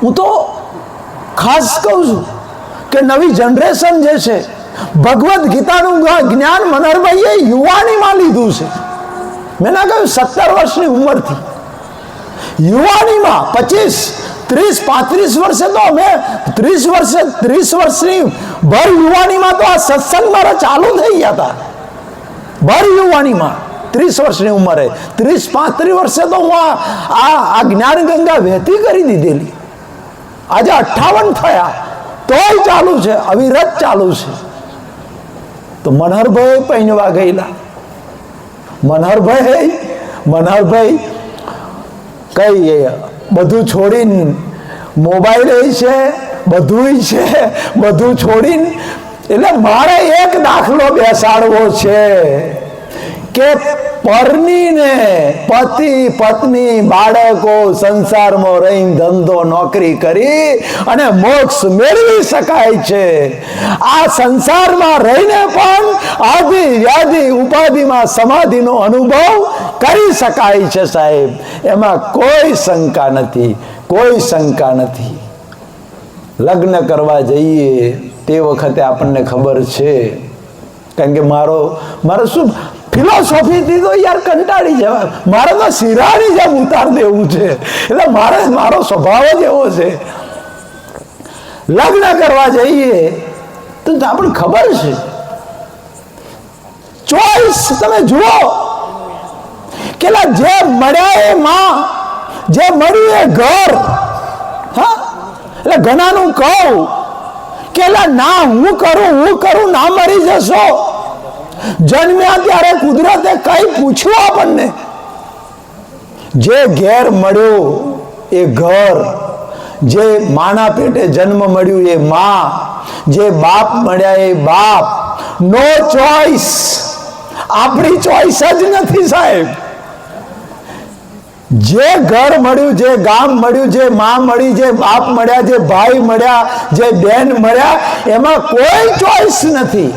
હું તો ખાસ કહું છું કે નવી જનરેશન જે છે, ભગવદ્ ગીતાનું જ્ઞાન મનહરભાઈએ યુવાનીમાં લીધું છે. મેં ના કહ્યું 17 વર્ષની ઉંમરથી, યુવાનીમાં 25, 30, 35 વર્ષે તો અમે 30 વર્ષની ભર યુવાનીમાં તો આ સત્સંગ મારા ચાલુ થઈ ગયા હતા. ભર યુવાનીમાં 30 વર્ષની ઉંમરે, 30-35 વર્ષે તો હું આ જ્ઞાન ગંગા વહેતી કરી દીધેલી. આજે 58 થયા તોય ચાલુ છે, અવિરત ચાલુ છે. તો મનહરભાઈ પહેરવા ગયેલા. મનહરભાઈ કઈ બધું છોડીને, મોબાઈલ છે, બધું છોડીને, એટલે મારે એક દાખલો બેસાડવો છે કે પરણીને પતિ પત્ની બાળકો સંસારમાં રહી ધંધો નોકરી કરી અને મોક્ષ મેળવી શકાય છે. આ સંસારમાં રહીને પણ આદિ વ્યાધિ ઉપાધિમાં સમાધિનો અનુભવ કરી શકાય છે સાહેબ. એમાં કોઈ શંકા નથી. લગ્ન કરવા જઈએ તે વખતે આપણને ખબર છે, કારણ કે મારો શું ફિલોસોફીથી તો યાર કંટાળી જવાય. મારે તો શિરાની જેમ ઉતાર દેવું છે, એટલે મારો સ્વભાવ જ એવો છે. લગ્ન કરવા જઈએ તો આપણને ખબર છે, ચોઈસ તમે જુઓ કે જે મળ્યા એ માં, જે મળ્યું એ ઘર. હા, એટલે ઘણાનું કહું કે ના હું કરું ના મરી જશો. જન્મ્યા ત્યારે કુદરતે કઈ પૂછ્યું આપણને? જે ઘેર મળ્યો એ ઘર, જે માના પેટે જન્મ મળ્યું એ માં, જે બાપ મળ્યા એ બાપ. નો ચોઈસ. આપણી ચોઈસ જ નથી સાહેબ. જે ઘર મળ્યું, જે ગામ મળ્યું, જે માં મળી, જે બાપ મળ્યા, જે ભાઈ મળ્યા, જે બેન મળ્યા, એમાં કોઈ ચોઈસ નથી.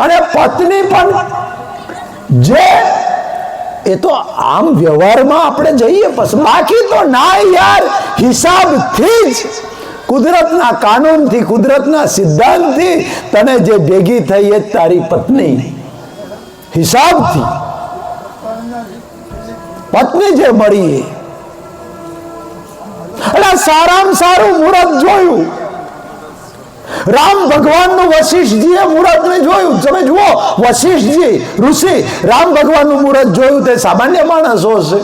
અને પત્ની પણ એ તો આમ વ્યવહારમાં આપણે જઈએ પછી, બાકી તો ના યાર. હિસાબથી જ, કુદરતના કાનૂનથી, કુદરતના સિદ્ધાંતથી તને જે ભેગી થઈ એ તારી પત્ની. હિસાબથી પત્ની જે મળી, એટલે સારામાં સારું મુહૂર્ત જોયું. રામ ભગવાનનું વશિષ્ઠજીએ મુહૂર્તને જોયું. તમે જુઓ, વશિષ્ઠજી ઋષિ રામ ભગવાનનું મુહૂર્ત જોયું. તે સામાન્ય માણસો હશે?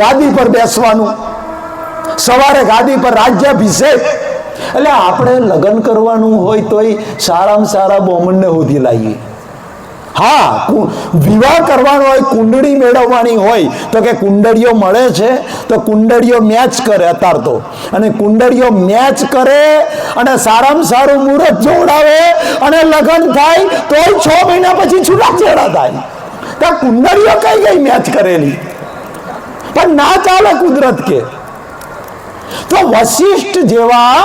ગાદી પર બેસવાનું, સવારે ગાદી પર રાજ્યાભિષેક. એટલે આપણે લગ્ન કરવાનું હોય તોય સારામાં સારા બ્રાહ્મણને શોધી લાવીએ. હા, વિવાહ કરવાનો હોય, કુંડળી મેળવવાની હોય તો કે કુંડળીઓ મળે છે તો કુંડળીઓ મેચ કરે અત્યાર તો. અને કુંડળીઓ મેચ કરે અને સારામાં સારું મુહૂર્ત જોડાવે અને લગ્ન થાય તોય 6 મહિના પછી છૂટાછેડા થાય. તો કુંડળીઓ કઈ મેચ કરેલી? પણ ના ચાલે કુદરત કે. તો વશિષ્ઠ જેવા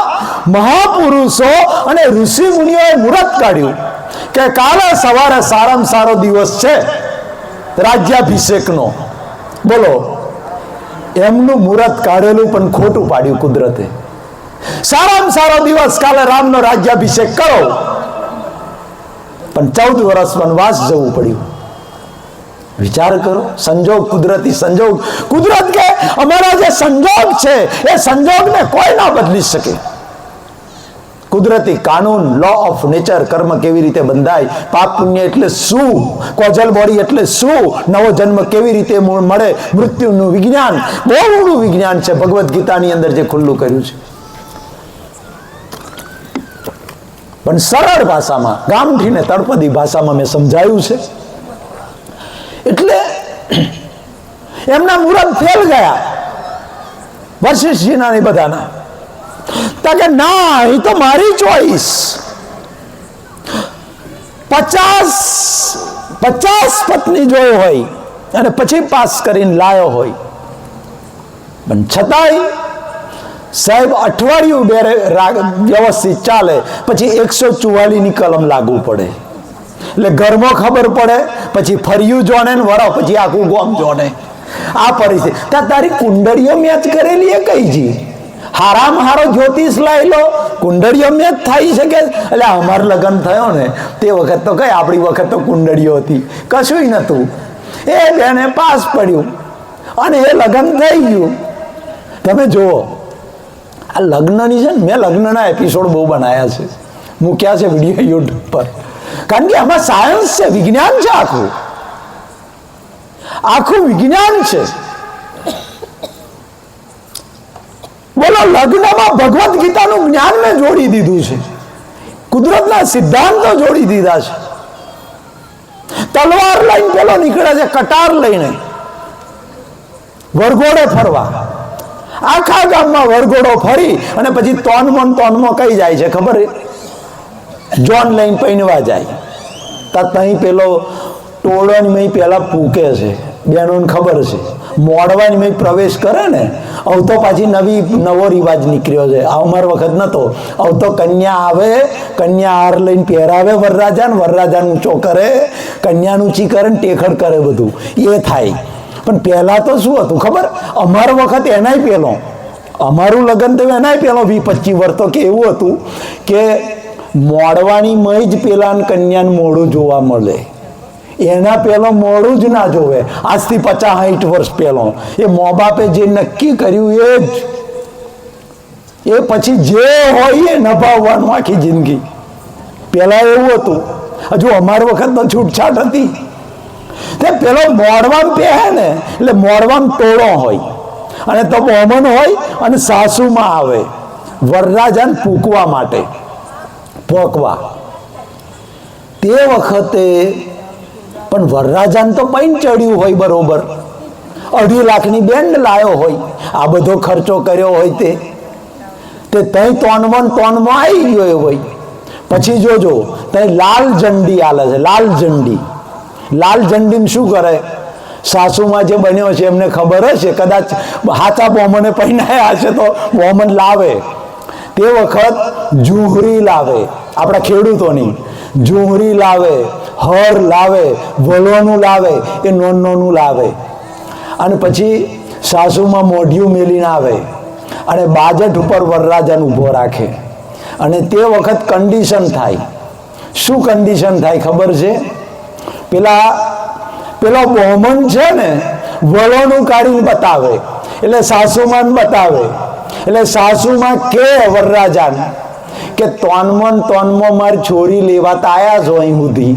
મહાપુરુષો અને ઋષિ મુનિઓએ મુહૂર્ત કાઢ્યું કે કાલે સવારે સારામાં સારો દિવસ છે રાજ્યાભિષેકનો. બોલો, એમનું મુહૂર્ત કાઢેલું પણ ખોટું પાડ્યું કુદરતે. સારામાં સારો દિવસ કાલે રામનો રાજ્યાભિષેક કરો, પણ 14 વર્ષ વનવાસ જવું પડ્યું. વિચાર કરો, સંજોગ, કુદરતી સંજોગ. કુદરત કે અમારા જે સંજોગ છે એ સંજોગને કોઈ ના બદલી શકે. કુદરતી કાનૂન, લો ઓફ નેચર, કર્મ કેવી રીતે બંધાય, પાપ પુણ્ય એટલે શું, કોઝલ બોડી એટલે શું, નવો જન્મ કેવી રીતે મળે, મૃત્યુનું વિજ્ઞાન, બહુ મોટું વિજ્ઞાન છે ભગવદ્ ગીતાની અંદર જે ખુલ્લું કર્યું છે. પણ સરળ ભાષામાં, ગામઠી ને તળપદી ભાષામાં મેં સમજાયું છે. એટલે એમના મુહૂર્ત ફેલ ગયા વશિષ્ઠજીના ને બધાના. કે ના, એ તો મારી ચોઈસ. 50 પત્ની જોયો હોય અને પછી પાસ કરીને લાયો હોય, પણ છતાંય સાહેબ અઠવાડિયું વ્યવસ્થિત ચાલે પછી 144ની કલમ લાગુ પડે. એટલે ઘરમાં ખબર પડે, પછી ફર્યું જોણે ને વરો પછી આખું ગામ જોણે. આ પરિસ્થિતિ તારી કુંડળીઓ મેચ કરેલી એ કઈ જી? હારામાં હારો જ્યોતિષ લાવી લો, કુંડળીઓ મેચ થઈ શકે. એટલે અમાર લગ્ન થયો ને તે વખત તો કઈ આપણી વખત તો કુંડળીઓ હતી, કશું નતું. એ બેને પાસ પડ્યું અને એ લગ્ન થઈ ગયું. તમે જુઓ આ લગ્નની છે ને, મેં લગ્નના એપિસોડ બહુ બનાવ્યા છે, મૂક્યા છે વિડીયો યુટ્યુબ પર. કારણ કે આમાં સાયન્સ છે, વિજ્ઞાન છે, આખું વિજ્ઞાન છે. બોલો, લગ્નમાં ભગવદ્ ગીતાનું જ્ઞાન મેં જોડી દીધું છે, કુદરતના સિદ્ધાંતો જોડી દીધા છે. તલવાર લઈને પેલો નીકળે છે કટાર લઈને વરઘોડે ફરવા, આખા ગામમાં વરઘોડો ફરી અને પછી તોનમાં કઈ જાય છે ખબર? જોન લઈને પૈણવા જાય. તહીં પેલો ટોળણ મેં પેલા પૂકે છે, બેનોને ખબર છે, મોડવાની મેં પ્રવેશ કરે ને, હવે તો પાછી નવો રિવાજ નીકળ્યો છે, અમાર વખત નતો. હવે તો કન્યા આવે, કન્યા હાર લઈને પહેરાવે વરરાજાને, વરરાજાને ઊંચો કરે, કન્યાનું ઊંચી કરે ને ટેખડ કરે, બધું એ થાય. પણ પહેલા તો શું હતું ખબર? અમાર વખત એનાય પહેલો, અમારું લગ્ન તો એનાય પહેલો 20-25 વર્ષ તો કે એવું હતું કે મોડવાની મય જ પેલા કન્યાને મોડું જોવા મળે, એના પેલો મોડું જ ના જોવે. આજથી 50-60 વર્ષ પહેલો એ મા બાપે જે નક્કી કર્યું એ પછી જે હોય એ નભાવવાનું આખી જિંદગી. પેલા એવું હતું, હજુ અમાર વખત તો છૂટછાટ હતી. તે પેલો મોડવામ પહેરે ને એટલે મોડવામ ટોળો હોય અને તો બોમન હોય અને સાસુમાં આવે વરરાજાને પૂકવા માટે, પોકવા. તે વખતે પણ વરરાજાને તો પૈન ચડ્યું હોય બરોબર, 2.5 લાખની બેન્ડ લાવ્યો હોય, આ બધો ખર્ચો કર્યો હોય તે તઈ તોનમાં આવી ગયો હોય. પછી જોજો તઈ લાલ ઝંડી આલે છે, લાલ ઝંડી. લાલ ઝંડીમાં શું કરે? સાસુમાં જે બન્યો છે એમને ખબર હશે, કદાચ હાથા બોમને પહેરાયા હશે તો બોમન લાવે. તે વખત જુહરી લાવે, આપણા ખેડૂતોની જુહરી લાવે, હર લાવે, વલોનું લાવે, એ નોનું લાવે. અને પછી સાસુમાં મોઢિયું મેલીને આવે અને બાજટ ઉપર વરરાજાને ઊભો રાખે. અને તે વખત કન્ડિશન થાય. શું કન્ડિશન થાય ખબર છે? પેલો બોમન છે ને વલોનું કાઢીને બતાવે, એટલે સાસુમાં બતાવે. એટલે સાસુમાં કે વરરાજાને કે તોનમાં મારી છોરી લેવાતા આવ્યા છો અહીં સુધી,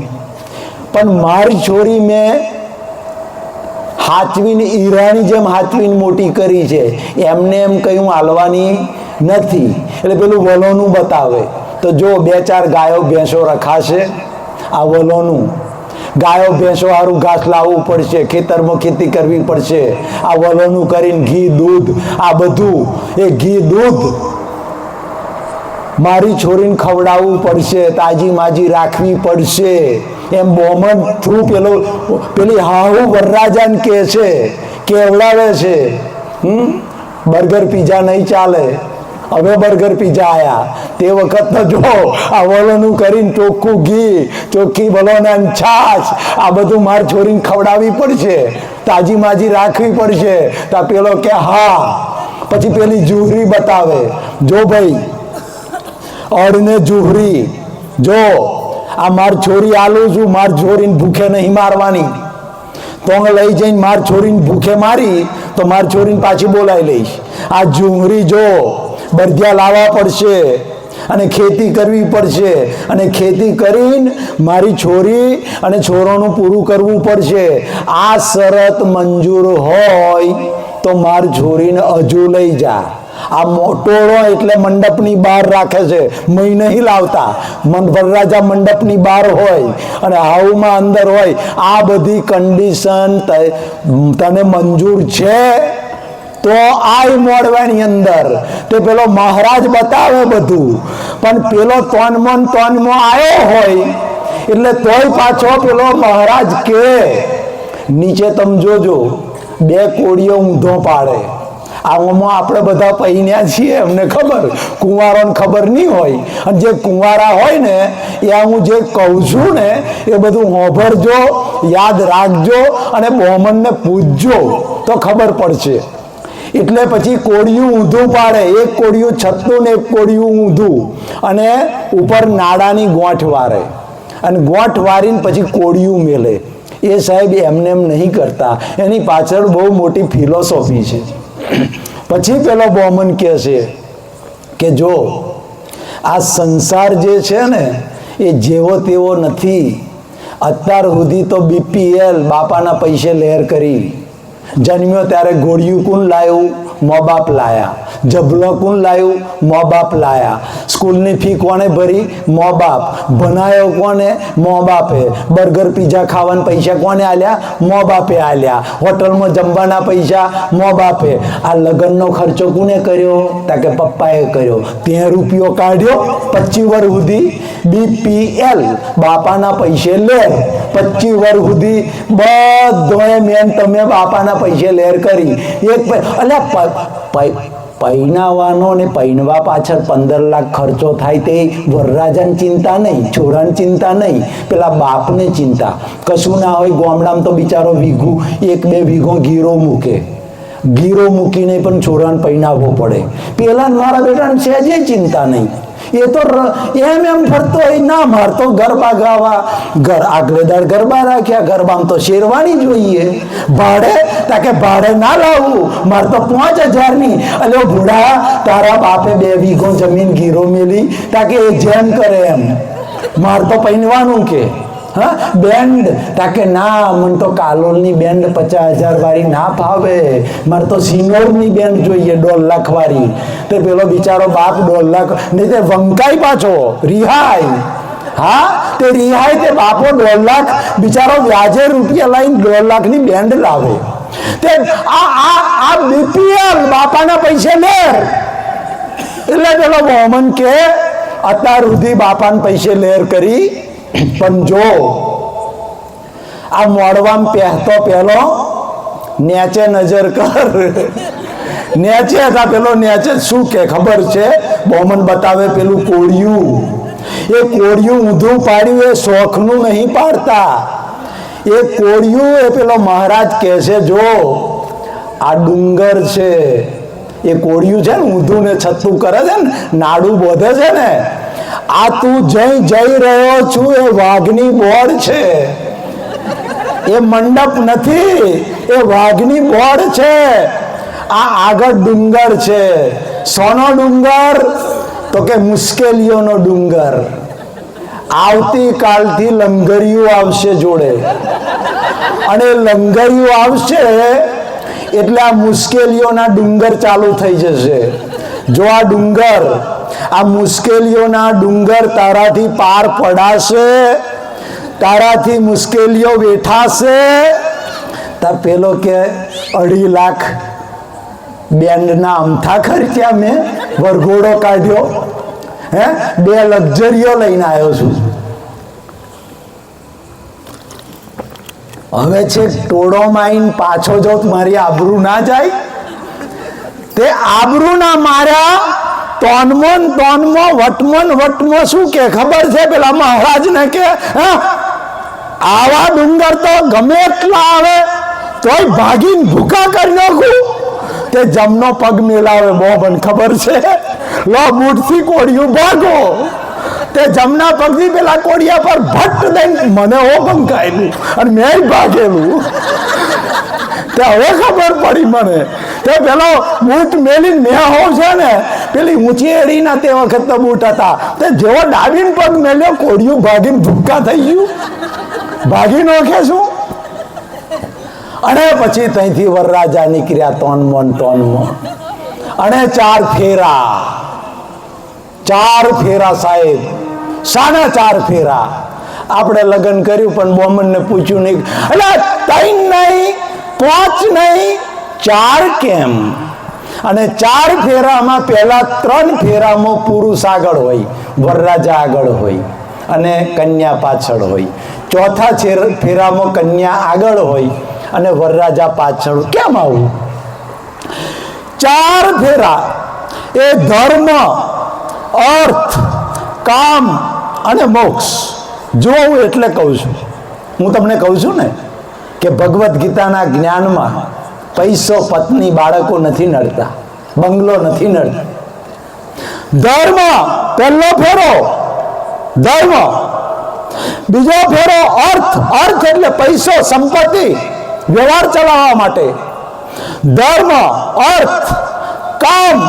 પણ મારી છોરી મેં હાચવીને હીરાની જેમ હાચવીને મોટી કરી છે, એમને એમ કઈ હું હાલવાની નથી. એટલે પેલું વલોનું બતાવે. તો જો 2-4 ગાયો ભેંસો રખાશે, આ વલોનું. ગાયો ભેંસો સારું ઘાસ લાવવું પડશે, ખેતરમાં ખેતી કરવી પડશે, આ વલોનું કરીને ઘી દૂધ આ બધું, એ ઘી દૂધ મારી છોરીને ખવડાવવું પડશે, તાજી માજી રાખવી પડશે. એમ બોમન થ્રુ પેલી હાહુ વરરાજાને કે છે, કેવડાવે છે. બર્ગર પીઝા નહીં ચાલે, હવે બર્ગર પીઝા આયા. તે વખત તો જો આ વલોનું કરીને ચોખ્ખું ઘી, ચોખ્ખી વલોના છાશ, આ બધું માર છોરીને ખવડાવવી પડશે, તાજી માજી રાખવી પડશે. તો પેલો કે હા. પછી પેલી જુહરી બતાવે, જો ભાઈ અડને જુહરી, જો આ માર છોરી આલું છું, માર છોરીને ભૂખે નહીં મારવાની. તો લઈ જઈને માર છોરીને ભૂખે મારી તો માર છોરીને પાછી બોલાવી લઈશ. આ જુહરી જો બરધ્યા લાવવા પડશે અને ખેતી કરવી પડશે, અને ખેતી કરીને મારી છોરી અને છોરોનું પૂરું કરવું પડશે. આ શરત મંજૂર હોય તો મારી છોરીને હજુ લઈ જા. આ મોટોળો એટલે મંડપની બહાર રાખે છે, મય નહીં લાવતા. વરરાજા મંડપની બહાર હોય અને હાઉમાં અંદર હોય. આ બધી કન્ડિશન તને મંજૂર છે તો આય મોડવાની અંદર. તે પેલો મહારાજ બતાવે બધું, પણ પેલો તોનમાં આવ્યો હોય એટલે તોય પાછો પેલો મહારાજ કે નીચે તમે જોજો 2 કોળીઓ ઊંધો પાડે. આમાં આપણે બધા પહેર્યા છીએ, અમને ખબર, કુંવારોને ખબર નહીં હોય. અને જે કુંવારા હોય ને એ હું જે કહું છું ને એ બધું હોભરજો, યાદ રાખજો અને બોમનને પૂછજો તો ખબર પડશે. એટલે પછી કોળિયું ઊંધું પાડે, એક કોળિયું છતું ને એક કોળિયું ઊંધું, અને ઉપર નાડાની ગોઠ વારે, અને ગોઠ વારીને પછી કોળિયું મેલે. એ સાહેબ એમને એમ નહીં કરતા, એની પાછળ બહુ મોટી ફિલોસોફી છે. પછી પેલો બોમન કહે છે કે જો આ સંસાર જે છે ને એ જેવો તેવો નથી. અત્યાર સુધી તો BPL બાપાના પૈસે લહેર કરી. જન્મ્યો ત્યારે ગોળિયું કોણ લાવ્યું? મા બાપ લાયા. જબલો કોણ લાવ્યું? મા બાપ લાયા. સ્કૂલની ફી કોને ભરી? મા બાપ. ભણાયો કોને? મા બાપે. બર્ગર પીઝા ખાવાના પૈસા કોને આલ્યા? મા બાપે આલ્યા. હોટલમાં જમવાના પૈસા મા બાપે. આ લગ્નનો ખર્ચો કોને કર્યો? તાકે પપ્પાએ કર્યો. ત્યાં રૂપિયો કાઢ્યો 25 વર્ષ સુધી BPL બાપાના પૈસે લેર. 25 વર્ષ સુધી બધોએ મેન તમે બાપાના પૈસે લહેર કરી. એક એટલે પૈનાવાનો ને પૈનવા પાછળ 15 લાખ ખર્ચો થાય તે વરરાજાની ચિંતા નહીં, છોરાની ચિંતા નહીં, પેલા બાપને ચિંતા. કશું ના હોય ગામડામાં તો બિચારો વીઘું 1-2 વીઘો ગીરો મૂકે, ગીરો મૂકીને પણ છોરાને પૈનાવવો પડે. પેલા મારા બેટાને સહેજે ચિંતા નહીં, એ તો એમ ફરતો હોય. ના, માર તો ગરબા ગાવા, આગલેદાર ગરબા રાખ્યા, ગરબામાં તો શેરવાની જોઈએ. ભાડે? તાકે ભાડે ના લાવવું, માર તો 5000ની. અલ્યો ભૂડા, તારા બાપે 2 વીઘો જમીન ગીરો મેલી, તાકે એ જેમ કરે એમ. માર તો પૈનવાનું કે હા બેન્ડ? તાકે ના, મને તો કાલોલની બેન્ડ 50,000 વાળી ના ફાવે, મારે તો સિનોરની બેન્ડ જોઈએ 1.5 લાખ વાળી. તે પેલો બિચારો બાપ 1.5 લાખ નહીં તે વંકાઈ પાછો રીહાય. હા, તે રીહાય તે બાપો 1.5 લાખ બિચારો વ્યાજે રૂપિયા લઈને 1.5 લાખની બેન્ડ લાવે. તે આ BPL બાપાના પૈસે લેર. એટલે પેલો મોહમન કે અત્યાર સુધી બાપાના પૈસે લેર કરી, પણ જો આ મોડવામાં પહેતો પેલો નેચે નજર કર. નેચે હતા પેલો નેચે શું કે ખબર છે? બોમન બતાવે પેલું કોળિયું. એ કોળિયું ઊંધું પાડ્યું એ શોખનું નહીં પાડતા. એ કોળિયું એ પેલો મહારાજ કહે છે જો આ ડુંગર છે, એ કોળિયું છે ને ઊંધું ને છતું કરે છે ને, નાડું બોધે છે ને, આ તું જઈ રહ્યો છું એ વાઘની બોર્ડ છે, એ મંડપ નથી, એ વાઘની બોર્ડ છે. આ આગળ ડુંગર છે. સોનો ડુંગર? તો કે મુશ્કેલીઓનો ડુંગર. આવતીકાલથી લંગરિયું આવશે જોડે, અને લંગરિયું આવશે એટલે આ મુશ્કેલીઓના ડુંગર ચાલુ થઈ જશે. જો આ ડુંગર, આ મુશ્કેલીઓના ડુંગર તારાથી પાર પડાશે, તારાથી મુશ્કેલીઓ વેઠાશે, તા પેલો કે 2.5 લાખ બેન્ડના અમથા ખર્ચ્યા, મેં વરઘોડો કાઢ્યો, 2 લક્ઝરીઓ લઈને આવ્યો છું. હવે છે ટોળો માઈન પાછો જો મારી આબરૂ ના જાય. તે આબરૂ ના માર્યા તોનમો વટમો શું કે ખબર છે પેલા મહારાજ ને કે આવા ડુંગર તો ગમે એટલા આવે તોય ભાગીને ભૂકા કરી નાખું. તે જમનો પગ મેલાવે બોબન ખબર છે, લો બૂટથી કોડિયું ભાગો. તે જમના પગથી પેલા કોડિયા પર ભટ્ટ દઈને મને હો બંકાયેલું અને મેં ભાગેલું. તે હવે ખબર પડી મને. તે પેલો બૂટ મેલીને મેં હોવ છે ને, પેલી ઊંચી એડીના તે વખત તો બૂટ હતા, તે જેવો ડાબીને પગ મેલ્યો કોડિયું ભાગીને ભૂક્કા થઈ ગયું, ભાગી નોખે શું. અને પછી ત્યાંથી વરરાજા નીકળ્યા તોનમો અને 4 ફેરા. 4 ફેરા સાહેબ, સાડા 4 ફેરા. આપણે લગ્ન કર્યું પણ બોમનને પૂછ્યું નહીં, એટલે 3 નહીં 5 નહીં 4 કેમ? અને 4 ફેરામાં પહેલા 3 ફેરામાં પુરુષ આગળ હોય, વરરાજા આગળ હોય અને કન્યા પાછળ હોય. ચોથા ફેરામાં કન્યા આગળ હોય અને વરરાજા પાછળ. કેમ આવું? 4 ફેરા એ ધર્મ, અર્થ, કામ અને મોક્ષ જોવું. એટલે કહું છું, હું તમને કહું છું ને કે ભગવદ્ ગીતાના જ્ઞાનમાં પૈસો, પત્ની, બાળકો નથી નડતા, બંગલો નથી નડતા. ધર્મ પહેલો ફેરો ધર્મ, બીજો ફેરો અર્થ. અર્થ એટલે પૈસો, સંપત્તિ, વ્યવહાર ચલાવવા માટે. ધર્મ, અર્થ, કામ,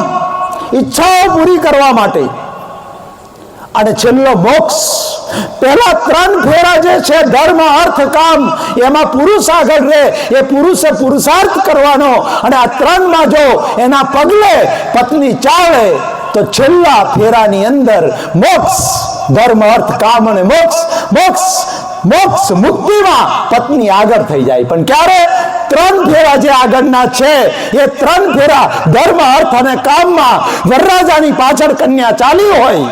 ઈચ્છાઓ પૂરી કરવા માટે. અને છેલ્લો મોક્ષ. પહેલા 3 ફેરા જે છે ધર્મ, અર્થ, કામ, એમાં પુરુષ આગળ રહે, એ પુરુષે પુરુષાર્થ કરવાનો. અને આ 3માં જો એના પગલે પત્ની ચાલે તો છેલ્લા ફેરાની અંદર મોક્ષ. ધર્મ, અર્થ, કામ અને મોક્ષ. મોક્ષ મોક્ષ મુક્તિમાં પત્ની આગળ થઈ જાય. પણ ક્યારે? 3 ફેરા જે આગળના છે એ 3 ફેરા ધર્મ, અર્થ અને કામમાં વરરાજાની પાછળ કન્યા ચાલી હોય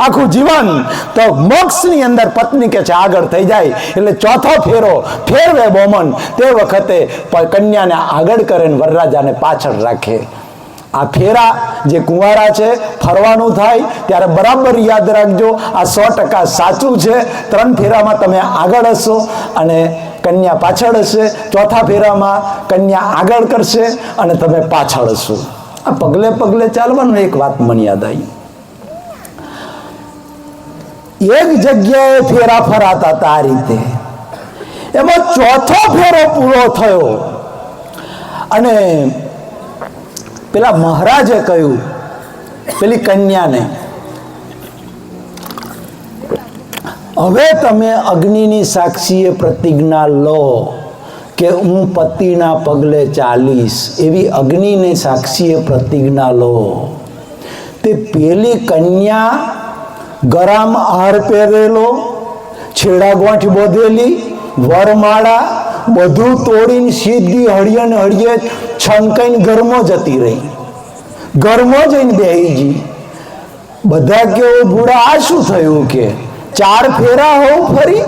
આખું જીવન, તો મોક્ષની અંદર પત્ની કે છે આગળ થઈ જાય. એટલે ચોથો ફેરો ફેરવે બોમન, તે વખતે કન્યાને આગળ કરે ને વરરાજાને પાછળ રાખે. આ ફેરા જે કુંવારા છે, ફરવાનું થાય ત્યારે બરાબર યાદ રાખજો, આ 100% સાચું છે. 3 ફેરામાં તમે આગળ હશો અને કન્યા પાછળ હશે. ચોથા ફેરામાં કન્યા આગળ કરશે અને તમે પાછળ હશો. આ પગલે પગલે ચાલવાનું. એક વાત મને યાદ આવી, એક જગ્યાએ ફેરા ફરાતા હતા આ રીતે. એમાં ચોથો ફેરો પૂરો થયો અને પેલા મહારાજે કહ્યું પેલી કન્યાને, હવે તમે અગ્નિની સાક્ષીએ પ્રતિજ્ઞા લો કે હું પતિના પગલે ચાલીશ. એવી અગ્નિની સાક્ષીએ પ્રતિજ્ઞા લો. તે પેલી કન્યા ગરામ હાર પહેરેલો, છેડા ગોઠ બોધેલી, વરમાળા બધું તોડીને સીધી હળીએ ને હળીએ છનકાઈને ઘરમાં જતી રહી. ઘરમાં જઈને બેહી ગઈ. બધા કેવું, ભૂડા આ શું થયું? કે 4 ફેરા હોવ ફરી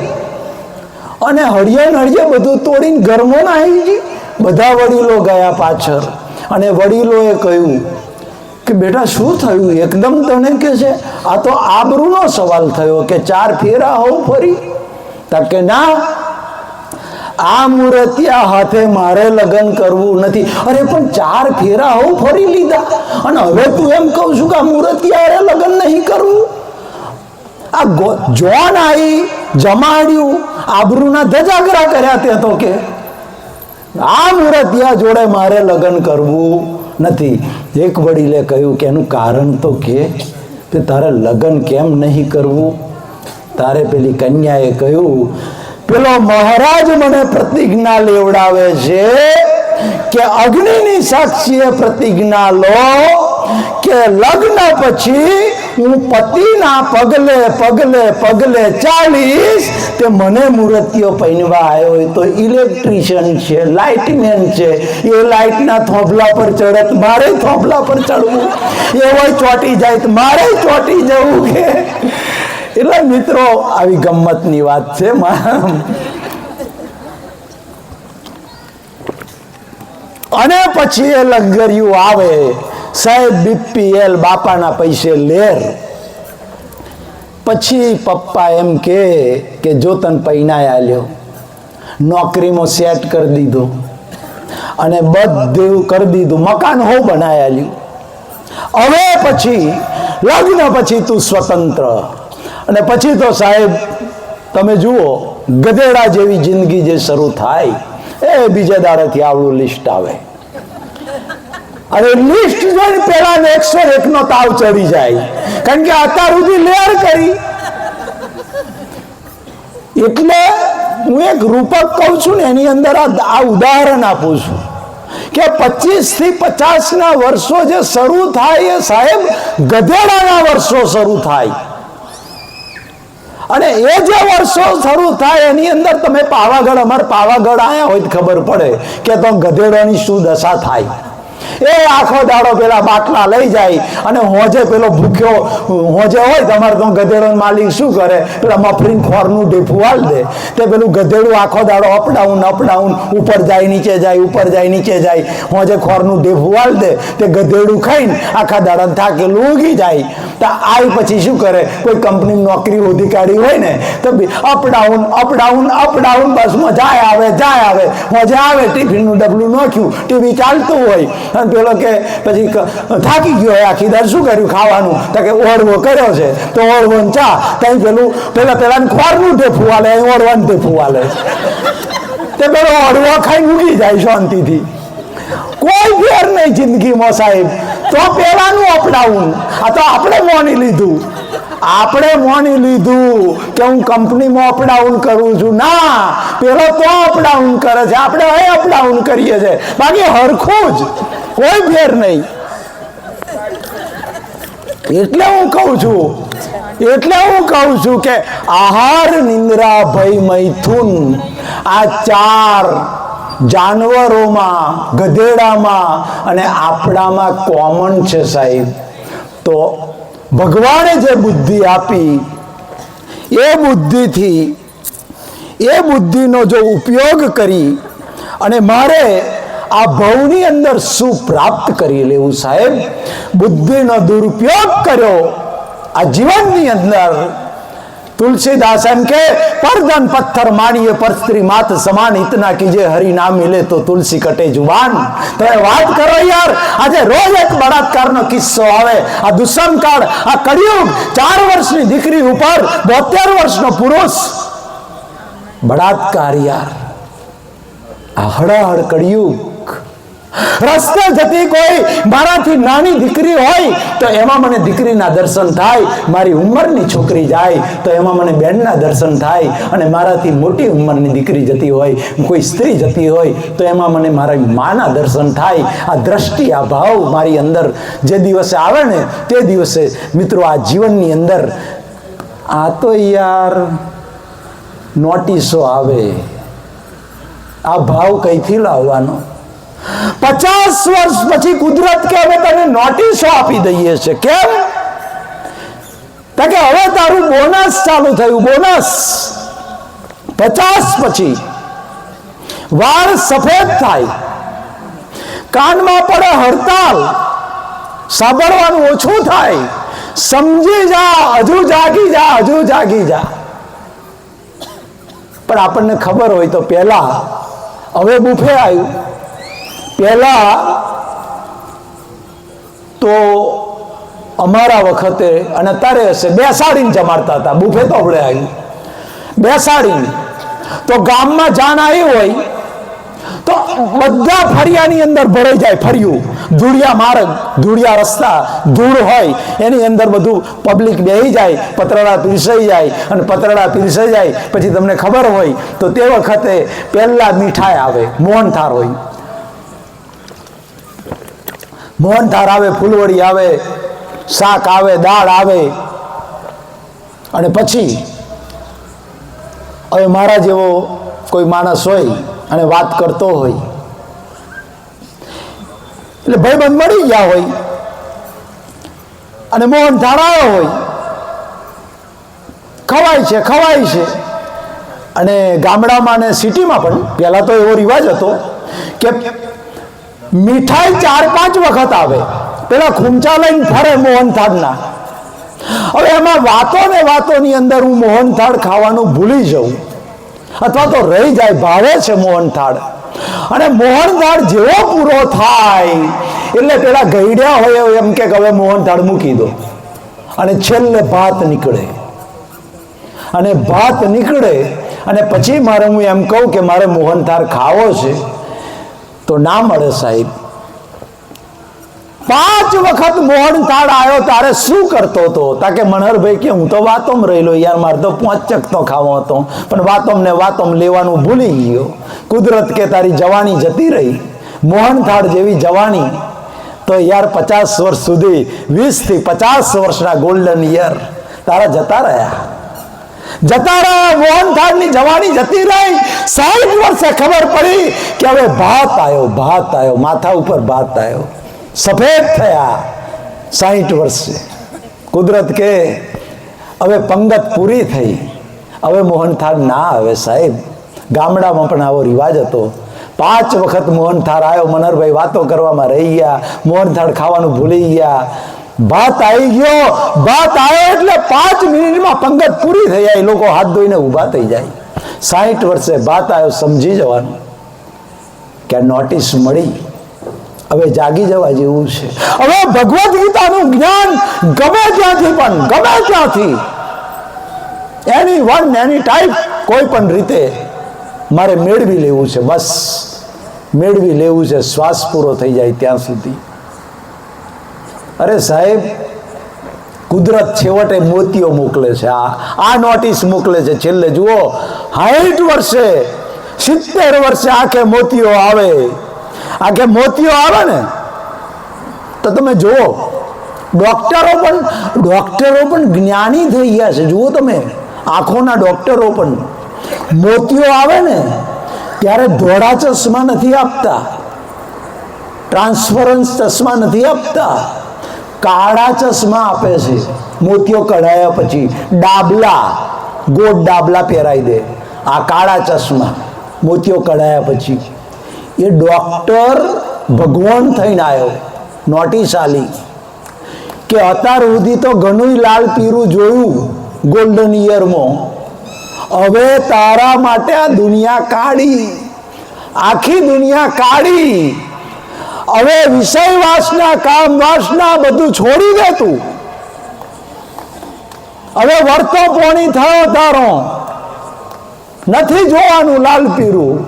અને હળીએ ને હળીએ બધું તોડીને ઘરમાં નાહી ગઈ. બધા વડીલો ગયા પાછળ અને વડીલોએ કહ્યું કે બેટા શું થયું? એકદમ તને કે છે આ તો આબરૂનો સવાલ થયો કે 4 ફેરા હોવ ફરી. તા કે ના, આ મૂર્તિયા હાથે મારે લગ્ન કરવું નથી. અરે પણ 4 ફેરા હોવ ફરી લીધા અને હવે તું એમ કહું છું કે આ મૂર્તિયા હારે લગ્ન નહીં કરવું? આ જોન આવી, જમાડ્યું, આબરૂના ધજાગરા કર્યા. તે તો કે આ મૂર્તિયા જોડે મારે લગ્ન કરવું નથી. એક વડીલે કહ્યું કે એનું કારણ તો કે તારે લગ્ન કેમ નહીં કરવું? તારે પેલી કન્યાએ કહ્યું, પેલો મહારાજ મને પ્રતિજ્ઞા લેવડાવે છે કે અગ્નિની સાક્ષીએ પ્રતિજ્ઞા લો કે લગ્ન પછી હું પતિના પગલે પગલે પગલે ચાલીશ. તે મને મૂર્તિઓ પહેરવા આવ્યો હોય તો ઇલેક્ટ્રિશિયન છે, લાઇટમેન છે, એ લાઇટના થોભલા પર ચડત મારે થોભલા પર ચડવું, એ હોય ચોટી જાય તો મારે ચોટી જવું. કે એટલે મિત્રો આવી ગમ્મતની વાત છે. અને પછી એ લગરિયું આવે, સાહેબ BPL બાપાના પૈસે લેર. પછી પપ્પા એમ કે જો તને પૈણાય આલ્યો, નોકરીમાં સેટ કરી દીધો અને બધું કરી દીધું, મકાન હો બનાવી આલ્યું. હવે પછી લગ્ન પછી તું સ્વતંત્ર. અને પછી તો સાહેબ તમે જુઓ, ગધેડા જેવી જિંદગી જે શરૂ થાય એ બીજા દાડાથી આવડું લિસ્ટ આવે. અને લિસ્ટ જોઈને પેલા 101 નો તાવ ચડી જાય, કારણ કે અત્યાર સુધી લેર કરી. એટલે હું એક રૂપક કહું છું ને, એની અંદર આ ઉદાહરણ આપું છું કે 25 થી 50 ના વર્ષો જે શરૂ થાય એ સાહેબ ગધેડાના વર્ષો શરૂ થાય. અને એ જે વર્ષો શરૂ થાય એની અંદર તમે પાવાગઢ, અમારે પાવાગઢ આયા હોય તો ખબર પડે કે તો ગધેડાની શું દશા થાય. એ આખો દાડો પેલા બાટલા લઈ જાય અને હોજે પેલો ભૂખ્યો હોજે હોય તમારે તો ગધેડો માલિક શું કરે, પેલા મફરીન ખોરનું ઢેફું હાલ દે. તે પેલું ગધેડું આખો દાડો અપડાઉન ઉપર જાય નીચે જાય, ઉપર જાય નીચે જાય, હોજે ખોરનું ઢેફું હાલ દે. તે ગધેડું ખાઈને આખા દાડા થાકેલું ઊગી જાય. તો આઈ પછી શું કરે, કોઈ કંપની નોકરી શોધી કાઢી હોય ને તો અપડાઉન બસમાં જાય આવે હોજે આવે, ટિફિનનું ડબલું નાખ્યું, ટીવી ચાલતું હોય અને પેલો કે પછી થાકી ગયો હોય આખી દર શું કર્યું ખાવાનું, તો કે ઓળવો કર્યો છે તો ઓળવો ચા, ત્યાં પેલાને ખોરનું ઢેફું હાલે, ઓળવાનું ઢેફું હાલે. તે પેલો ઓળવો ખાઈને ઊગી જાય શાંતિથી. કોઈ ફેર નહીં જિંદગીમાં સાહેબ. તો પેલાનું અપડાઉન. આ તો આપણે માની લીધું કે હું કંપનીમાં અપડાઉન કરું છું. ના, પેલો તો અપડાઉન કરે છે, આપણે હવે અપડાઉન કરીએ છીએ. બાકી હરખું જ, કોઈ ફેર નહીં. એટલે હું કહું છું કે આહાર, નિંદ્રા, ભય, મૈથુન આ 4 જાનવરોમાં, ગધેડામાં અને આપણામાં કોમન છે સાહેબ. તો ભગવાને જે બુદ્ધિ આપી એ બુદ્ધિનો જો ઉપયોગ કરી અને મારે આ ભવની અંદર શું પ્રાપ્ત કરી લેવું સાહેબ, બુદ્ધિનો દુરુપયોગ કર્યો આ જીવનની અંદર. तुलसीदास एम के परदन पत्थर मानिए पर स्त्री मात समान इतना कीजिए हरि नाम मिले तो तुलसी कटे जुबान. तो बात करो यार, आज रोज एक बलात्कारનો કિસ્સો આવે. આ દુષ્મ કાળ, આ કળિયુગ, 4 વર્ષની દીકરી ઉપર 72 વર્ષનો પુરુષ બળાત્કાર. યાર આ હળહળ કળિયુગ. રસ્તે જતી કોઈ મારાથી નાની દીકરી હોય તો એમાં મને દીકરીના દર્શન થાય, મારી ઉંમરની છોકરી જાય તો એમાં મને બેનના દર્શન થાય, અને મારાથી મોટી ઉંમરની દીકરી જતી હોય, કોઈ સ્ત્રી જતી હોય તો એમાં મને મારા માના દર્શન થાય. આ દ્રષ્ટિ, આ ભાવ મારી અંદર જે દિવસે આવે ને તે દિવસે મિત્રો આ જીવનની અંદર આ તો યાર નોટિસો આવે. આ ભાવ કઈથી લાવવાનો? 50 વર્ષ પછી કુદરત કે હવે તને નોટિસો આપી દઈએ છે. કેમ? કે હવે તારું બોનસ ચાલુ થયું. બોનસ 50 પછી વાળ સફેદ થાય, કાનમાં પડે હડતાલ, સાંભળવાનું ઓછું થાય, સમજી જા, હજુ જાગી જા. પણ આપણને ખબર હોય તો પહેલા, હવે બુફે આવ્યું, પહેલા તો અમારા વખતે અને અત્યારે હશે બેસાડીને જમાડતા હતા. બુફે તો આપણે આવ્યું બેસાડીને. તો ગામમાં જાન આવી હોય તો બધા ફળિયાની અંદર ભરાઈ જાય. ફળિયું, ધૂળિયા માર્ગ, ધૂળિયા રસ્તા, ધૂળ હોય એની અંદર બધું પબ્લિક બેસી જાય, પતરડા પીરસાઈ જાય. અને પતરડા પીરસાઈ જાય પછી તમને ખબર હોય તો તે વખતે પહેલા મીઠાઈ આવે, મોહનથાળ હોય. મોહનથાળ આવે, ફૂલવડી આવે, શાક આવે, દાળ આવે. અને પછી હવે મારા જેવો કોઈ માણસ હોય અને વાત કરતો હોય એટલે ભાઈબંધ મળી ગયા હોય અને મોહનથાળ આવ્યો હોય, ખવાય છે. અને ગામડામાં ને સિટીમાં પણ પહેલા તો એવો રિવાજ હતો કે મીઠાઈ 4-5 વખત આવે. પેલા ખૂંચા લઈને ફરે મોહનથાળના. હવે એમાં વાતોની અંદર હું મોહનથાળ ખાવાનું ભૂલી જાઉં અથવા તો રહી જાય. ભાવે છે મોહનથાળ, અને મોહનથાળ જેવો પૂરો થાય એટલે પેલા ગઈડ્યા હોય એમ કે હવે મોહનથાળ મૂકી દો. અને છેલ્લે ભાત નીકળે, અને પછી મારે હું એમ કહું કે મારે મોહનથાળ ખાવો છે તો ના મળે સાહેબ. 5 વખત મોહનથાળ આવ્યો તારે શું કરતો હતો? તાકે મનહરભાઈ કે હું તો વાતોમ રહેલો યાર, મારે તો 5 ચકતો ખાવો હતો, પણ વાતોમ લેવાનું ભૂલી ગયો. કુદરત કે તારી જવાની જતી રહી, મોહનથાળ જેવી જવાની. તો યાર 50 વર્ષ સુધી, 20 થી 50 વર્ષના ગોલ્ડન યર તારા જતા રહ્યા. મોહનથાળની જવાની જતી રહી. 60 વર્ષે ખબર પડી કે હવે ભાત આવ્યો, માથા ઉપર ભાત આવ્યો. સફેદ થયા 60 વર્ષે. કુદરત કે હવે પંગત પૂરી થઈ, હવે મોહનથાળ ના આવે સાહેબ. ગામડામાં પણ આવો રિવાજ હતો. 5 વખત મોહનથાળ આવ્યો, મનહરભાઈ વાતો કરવામાં રહી ગયા, મોહનથાળ ખાવાનું ભૂલી ગયા. ભાત આવી ગયો, ભાત આવ્યો એટલે 5 મિનિટમાં પંગત પૂરી થઈ જાય, લોકો હાથ ધોઈને ઊભા થઈ જાય. 60 વર્ષે ભાત આવ્યો, સમજી જવાનું કે નોટિસ મળી, હવે જાગી જવા જેવું છે. હવે ભગવદ્ ગીતાનું જ્ઞાન ગમે ત્યાંથી પણ, ગમે ત્યાંથી, એની વન એની ટાઈપ, કોઈ પણ રીતે મારે મેળવી લેવું છે. બસ મેળવી લેવું છે, શ્વાસ પૂરો થઈ જાય ત્યાં સુધી. અરે સાહેબ, કુદરત છેવટે મોતીઓ મોકલે છે. આ નોટિસ મોકલે છે છેલ્લે. જુઓ, 60 વર્ષે 70 વર્ષે આંખે મોતીઓ આવે. આંખે મોતીઓ આવે ને તો તમે જુઓ, ડોક્ટરો પણ જ્ઞાની થઈ ગયા છે. જુઓ તમે, આંખોના ડોક્ટરો પણ મોતીઓ આવે ને ત્યારે ધોળા ચશ્મા નથી આપતા, ટ્રાન્સપરન્સ ચશ્મા નથી આપતા, કાળા ચશ્મા આપે છે. મોતીઓ કઢાયા પછી ડાબલા, ગોળ ડાબલા પહેરાઈ દે. આ કાળા ચશ્મા મોતીઓ કઢાયા પછી. એ ડોક્ટર ભગવાન થઈને આવ્યો, નોટિસ આલી કે અત્યાર સુધી તો ઘણું લાલ પીરું જોયું ગોલ્ડન યરમાં, હવે તારા માટે આ દુનિયા કાઢી, આખી દુનિયા કાઢી. હવે વિષય વાસના, કામ વાસના બધું છોડી દે તું. હવે વર્તો પોણી થયો તારો, નથી જોવાનું લાલ પીરું.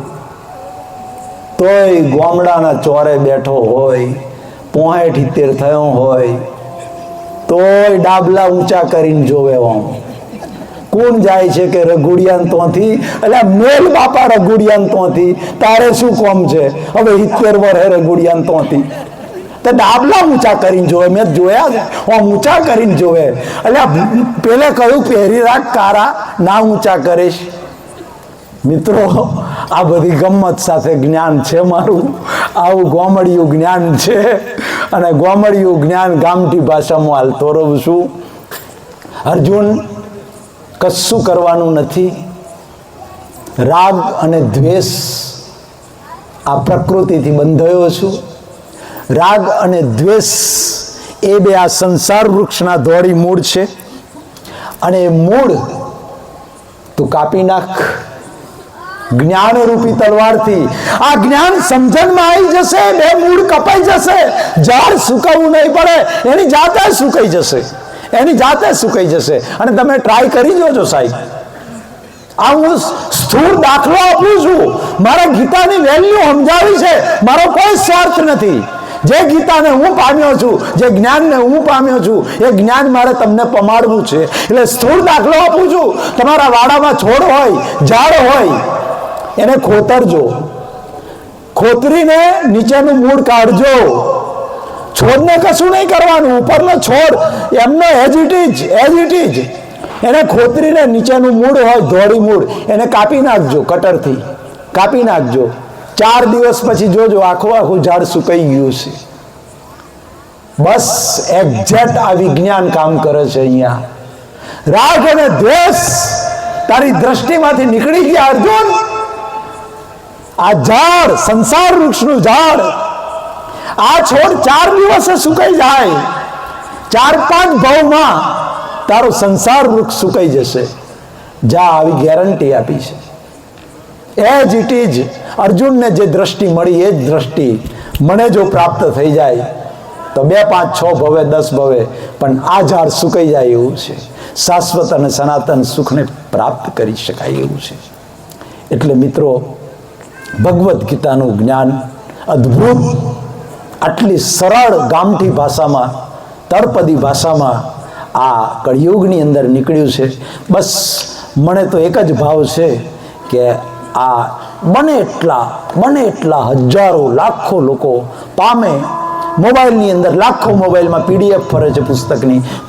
તોય ગામડાના ચોરે બેઠો હોય, 65 થયો હોય, તોય ડાબલા ઊંચા કરીને જોવે. કોણ જાય છે કે રઘુડિયાન તોથી, એટલે મેલ બાપા રઘુડિયાન તોથી, તારે શું કોમ છે? હવે 70 વર્ષે રઘુડિયાન તોથી તો ડાબલા ઊંચા કરીને જોવે. મેં જોયા છે, હું ઊંચા કરીને જોવે. એટલે પેલે કહ્યું પહેરી રાખ કારા, ના ઊંચા કરીશ. મિત્રો, આ બધી ગમત સાથે જ્ઞાન છે મારું. આવું ગોમડિયું જ્ઞાન છે, અને ગોમડિયું જ્ઞાન ગામઠી ભાષામાં હાલતો રહું છું. અર્જુન, કશું કરવાનું નથી. રાગ અને દ્વેષ, આ પ્રકૃતિથી બંધાયો છું. રાગ અને દ્વેષ એ બે આ સંસાર વૃક્ષના ધોળી મૂળ છે, અને એ મૂળ તું કાપી નાખ જ્ઞાન રૂપી તલવારથી. આ જ્ઞાન સમજણમાં આવી જશે, બે મૂળ કપાઈ જશે, ઝાડ સુકાવવું નહીં પડે, એની જાતે સુકાઈ જશે, એની જાતે સુકાઈ જશે. અને તમે ટ્રાય કરી જોજો સાહેબ. આ હું સ્થૂળ દાખલો આપું છું, મારા ગીતાની વેલ્યુ સમજાવી છે, મારો કોઈ સ્વાર્થ નથી. જે ગીતાને હું પામ્યો છું, જે જ્ઞાનને હું પામ્યો છું, એ જ્ઞાન મારે તમને પમાડવું છે. એટલે સ્થૂળ દાખલો આપું છું. તમારા વાડામાં છોડ હોય, ઝાડ હોય, એને ખોતરજો, ખોતરીને નીચેનું મૂળ કાઢજો. છોડને કશું નહીં કરવાનું, ઉપરનો છોડ એમનો એઝ ઇટ ઇઝ. એને ખોતરીને નીચેનું મૂળ હોય, ધોળી મૂળ, એને કાપી નાખજો, કટરથી કાપી નાખજો. 4 દિવસ પછી જોજો આખું ઝાડ સુકાઈ ગયું છે. બસ એક્ઝેક્ટ આ વિજ્ઞાન કામ કરે છે. અહીંયા રાગ અને દ્વેષ તારી દ્રષ્ટિમાંથી નીકળી ગયા અર્જુન. આ ઝાડ, સંસાર વૃક્ષનું ઝાડ, આ છોડ 4 દિવસે સુકાઈ જાય. 4-5 ભાવમાં તારો સંસાર વૃક્ષ સુકાઈ જશે. જા, આવી ગેરંટી આપી છે. એઝ ઇટ ઇઝ અર્જુનને જે દ્રષ્ટિ મળી, એ જ દ્રષ્ટિ મને જો પ્રાપ્ત થઈ જાય તો 2, 5, 6 ભવે, 10 ભવે, પણ આ ઝાડ સુકાઈ જાય એવું છે. શાશ્વત અને સનાતન સુખને પ્રાપ્ત કરી શકાય એવું છે. એટલે મિત્રો, ભગવદ્ ગીતાનું જ્ઞાન અદ્ભુત, આટલી સરળ ગામઠી ભાષામાં, તળપદી ભાષામાં આ કળિયુગની અંદર નીકળ્યું છે. બસ મને તો એક જ ભાવ છે કે આ બને એટલા હજારો લાખો લોકો પામે. મોબાઈલની અંદર લાખો મોબાઈલમાં PDF ફરે છે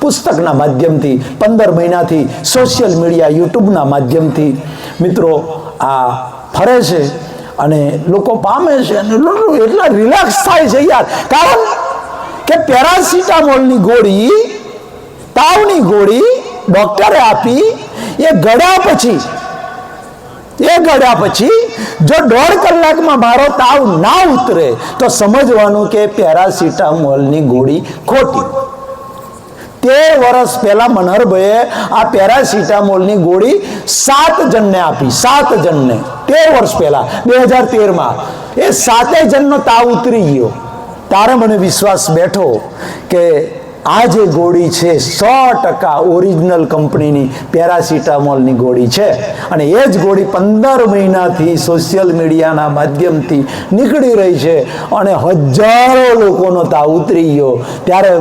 પુસ્તકના માધ્યમથી, 15 મહિનાથી સોશિયલ મીડિયા, યુટ્યુબના માધ્યમથી મિત્રો આ ફરે છે, અને લોકો પામે છે, અને એટલા રિલેક્સ થાય છે યાર. કારણ કે પેરાસિટામોલની ગોળી, તાવની ગોળી ડોક્ટરે આપી, એ ગળ્યા પછી જો 1.5 કલાકમાં મારો તાવ ના ઉતરે તો સમજવાનું કે પેરાસિટામોલની ગોળી ખોટી. 13 વર્ષ પહેલા મનહરભાઈએ આ પેરાસિટામોલની ગોળી 7 જણને આપી. 7 જણને 13 વર્ષ પહેલા 2013માં એ 7 જણનો તાવ ઉતરી ગયો. તારે મને વિશ્વાસ બેઠો કે આ જે ગોળી છે 100% ઓરિજિનલ કંપનીની પેરાસિટામોલની ગોળી છે, અને એ જ ગોળી 15 મહિનાથી સોશિયલ મીડિયાના માધ્યમથી નીકળી રહી છે, અને હજારો લોકોનો તાવ ઉતરી ગયો. ત્યારે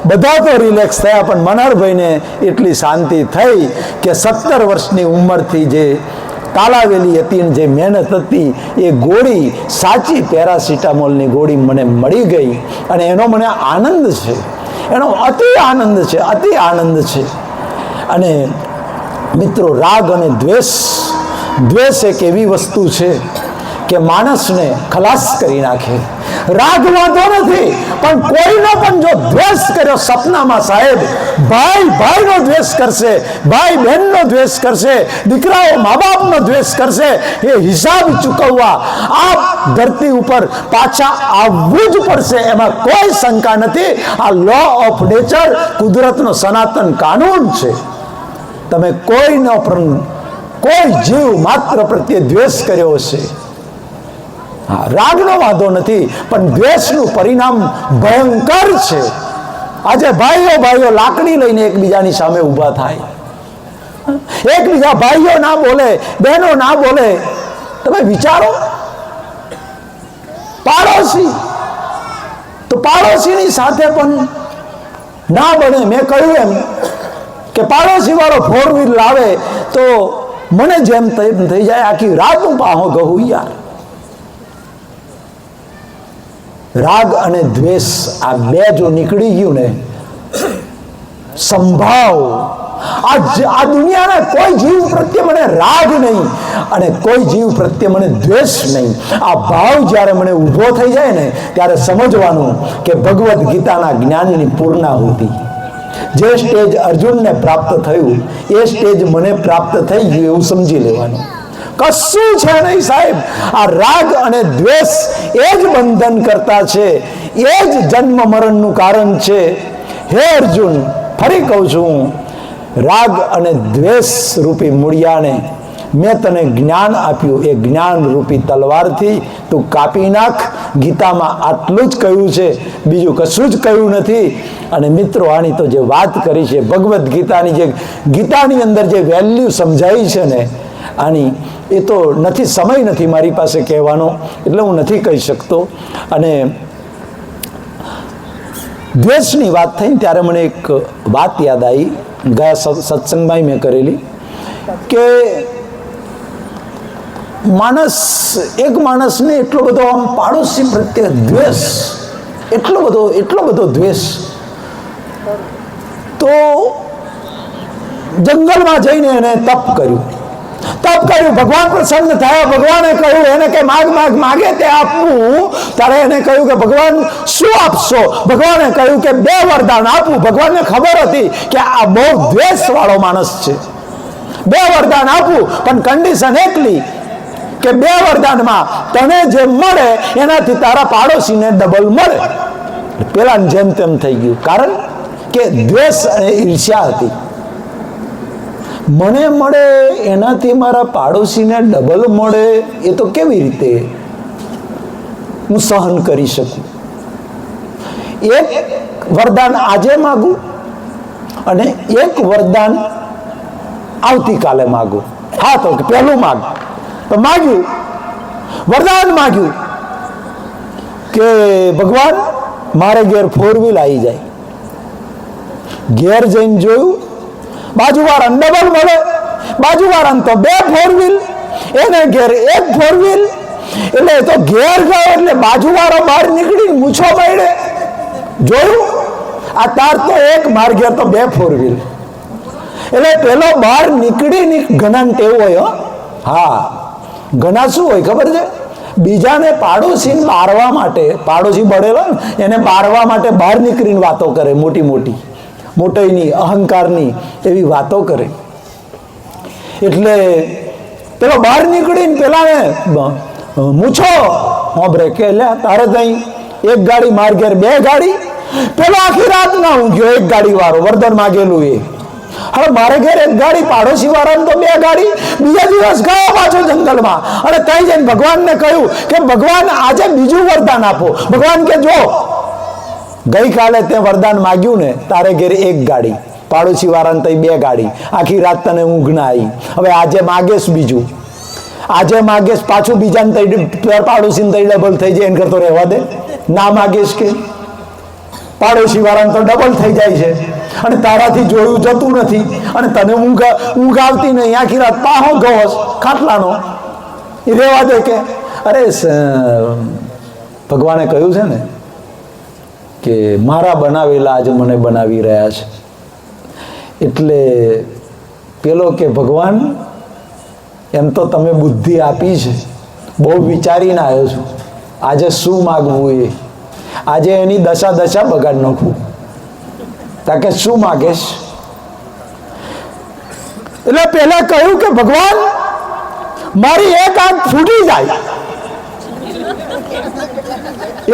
બધા તો રિલેક્સ થયા, પણ મનહરભાઈને એટલી શાંતિ થઈ કે 17 વર્ષની ઉંમરથી જે તાલાવેલી હતી, જે મહેનત હતી, એ ગોળી સાચી પેરાસિટામોલની ગોળી મને મળી ગઈ, અને એનો મને આનંદ છે, એનો અતિ આનંદ છે. અને મિત્રો, રાગ અને દ્વેષ એક એવી વસ્તુ છે કે માણસને ખલાસ કરી નાખે. રાગ વાંધો નથી, પણ કોઈનો પણ જો દ્વેષ કર્યો સપનામાં, સાહેબ, ભાઈનો દ્વેષ કરશે, ભાઈ બહેનનો દ્વેષ કરશે, દીકરાઓ મા બાપનો દ્વેષ કરશે, એ હિસાબ ચૂકવવા આ ધરતી ઉપર પાછા આવવું જ પડશે, એમાં કોઈ શંકા નથી. આ લો ઓફ નેચર, કુદરતનો સનાતન કાનૂન છે. તમે કોઈ જીવ માત્ર પ્રત્યે દ્વેષ કર્યો હશે, રાગનો વાંધો નથી, પણ દ્વેષનું પરિણામ ભયંકર છે. આજે ભાઈઓ લાકડી લઈને એકબીજાની સામે ઊભા થાય, એકબીજા ભાઈઓ ના બોલે, બહેનો ના બોલે. તમે વિચારો, પાડોશીની સાથે પણ ના બને. મેં કહ્યું એમ કે પાડોશી વાળો 4 વ્હીલ લાવે તો મને જેમ થઈ જાય, આખી રાત હું પાહો કહું યાર. રાગ અને દ્વેષ આ બે જો નીકળી ગયું ને, સંભાવ આ દુનિયાના કોઈ જીવ પ્રત્યે મને રાગ નહીં અને કોઈ જીવ પ્રત્યે મને દ્વેષ નહીં. આ ભાવ જ્યારે મને ઊભો થઈ જાય ને, ત્યારે સમજવાનું કે ભગવદ્ ગીતાના જ્ઞાનની પૂર્ણાહુતિ. જે સ્ટેજ અર્જુનને પ્રાપ્ત થયું, એ સ્ટેજ મને પ્રાપ્ત થઈ ગયું એવું સમજી લેવાનું. કશું છે નહીં સાહેબ. આ રાગ અને દ્વેષ એ જ બંધન કરતા છે, એ જ જન્મ મરણનું કારણ છે. હે અર્જુન, ફરી કહું છું, રાગ અને દ્વેષ રૂપી મૂળિયાને મેં તને જ્ઞાન આપ્યું, એ જ્ઞાન રૂપી તલવારથી તું કાપી નાખ. ગીતામાં આટલું જ કહ્યું છે, બીજું કશું જ કહ્યું નથી. અને મિત્રો, આની તો જે વાત કરી છે, ભગવદ્ ગીતાની અંદર જે વેલ્યુ સમજાઈ છે ને, આની એ તો સમય નથી મારી પાસે કહેવાનો, એટલે હું નથી કહી શકતો. અને દ્વેષની વાત થઈ ત્યારે મને એક વાત યાદ આવી, ગયા સત્સંગમાં મેં કરેલી, કે એક માણસને એટલો બધો આમ પાડોશી પ્રત્યે દ્વેષ, એટલો બધો દ્વેષ, તો જંગલમાં જઈને એને તપ કર્યું. ભગવાન પ્રસન્ન થયા. ભગવાને કહ્યું એને કે માગે તે આપવું. ત્યારે એને કહ્યું કે ભગવાન શું આપશો? ભગવાને કહ્યું કે 2 વરદાન આપું. ભગવાનને ખબર હતી કે આ બહુ દ્વેષ વાળો માણસ છે. 2 વરદાન આપું, પણ કન્ડિશન એકલી કે 2 વરદાનમાં તને જે મળે એનાથી તારા પાડોશીને ડબલ મળે. પેલા જેમ તેમ થઈ ગયું, કારણ કે દ્વેષ અને ઈર્ષ્યા હતી. મને મળે એનાથી મારા પાડોશીને ડબલ મળે, એ તો કેવી રીતે હું સહન કરી શકું? એક વરદાન આજે માગું અને એક વરદાન આવતીકાલે માગું. હા, તો પહેલું માગ્યું, વરદાન માગ્યું કે ભગવાન મારે ઘેર 4 વ્હીલ આવી જાય. ઘેર જઈને જોયું, બાજુવાળાને ડબલ મળે, બાજુવાળાને તો 2 4 વ્હીલ, એને ઘેર 1 4 વ્હીલ. એટલે તો ઘેર ગયો એટલે બાજુવાળો બહાર નીકળીને મૂછો પાડે, જોયું આ તાર તો 1, માર ઘેર તો 2 4 વ્હીલ. એટલે પેલો બહાર નીકળીને ઘણા ટેવ હોય. હા, ઘણા શું હોય ખબર છે? બીજાને પાડોશીને બારવા માટે, પાડોશી બળેલો એને બારવા માટે બહાર નીકળીને વાતો કરે, મોટી મોટી મોટાઈની અહંકારની એવી વાતો કરે. એટલે પેલો બહાર નીકળીને પેલાને મૂછો હોંભરે કે લે તારે તઈ એક ગાડી, માર ઘેર બે ગાડી. પેલો આખી રાત ના ઊંઘ્યો, એક ગાડી વાળો વરદાન માગેલું એ. હવે મારે ઘેર એક ગાડી, પાડોશી વાળાને તો બે ગાડી. બીજા દિવસ ગયો પાછો જંગલમાં અને ત્યાં જઈને ભગવાનને કહ્યું કે ભગવાન આજે બીજું વરદાન આપો. ભગવાન કે જો ગઈકાલે તે વરદાન માગ્યું ને, તારે ઘેર એક ગાડી, પાડોશી વાળાને તઈ બે ગાડી, આખી રાત તને ઊંઘ ના આવી. હવે આજે માગેશ બીજું, આજે માગેશ પાછું બીજાને તઈ પાડોશીને તઈ ડબલ થઈ જાય, એને કરતો રહેવા દે. ના માગેશ કે પાડોશી વાળાને તો ડબલ થઈ જાય છે અને તારાથી જોયું જતું નથી અને તને ઊંઘ આવતી નહીં, આખી રાત પાહો ગવસ ખાટલાનો, એ રહેવા દે કે. અરે ભગવાને કહ્યું છે ને કે મારા બનાવેલા આજે મને બનાવી રહ્યા છે. એટલે પેલો કે ભગવાન એમ તો તમે બુદ્ધિ આપી છે, બહુ વિચારીને આવ્યો છું, આજે શું માગવું એ, આજે એની દશા બગાડ નાખું. તાકે શું માગેશ? એટલે પેલા કહ્યું કે ભગવાન મારી એક આંખ ફૂટી જાય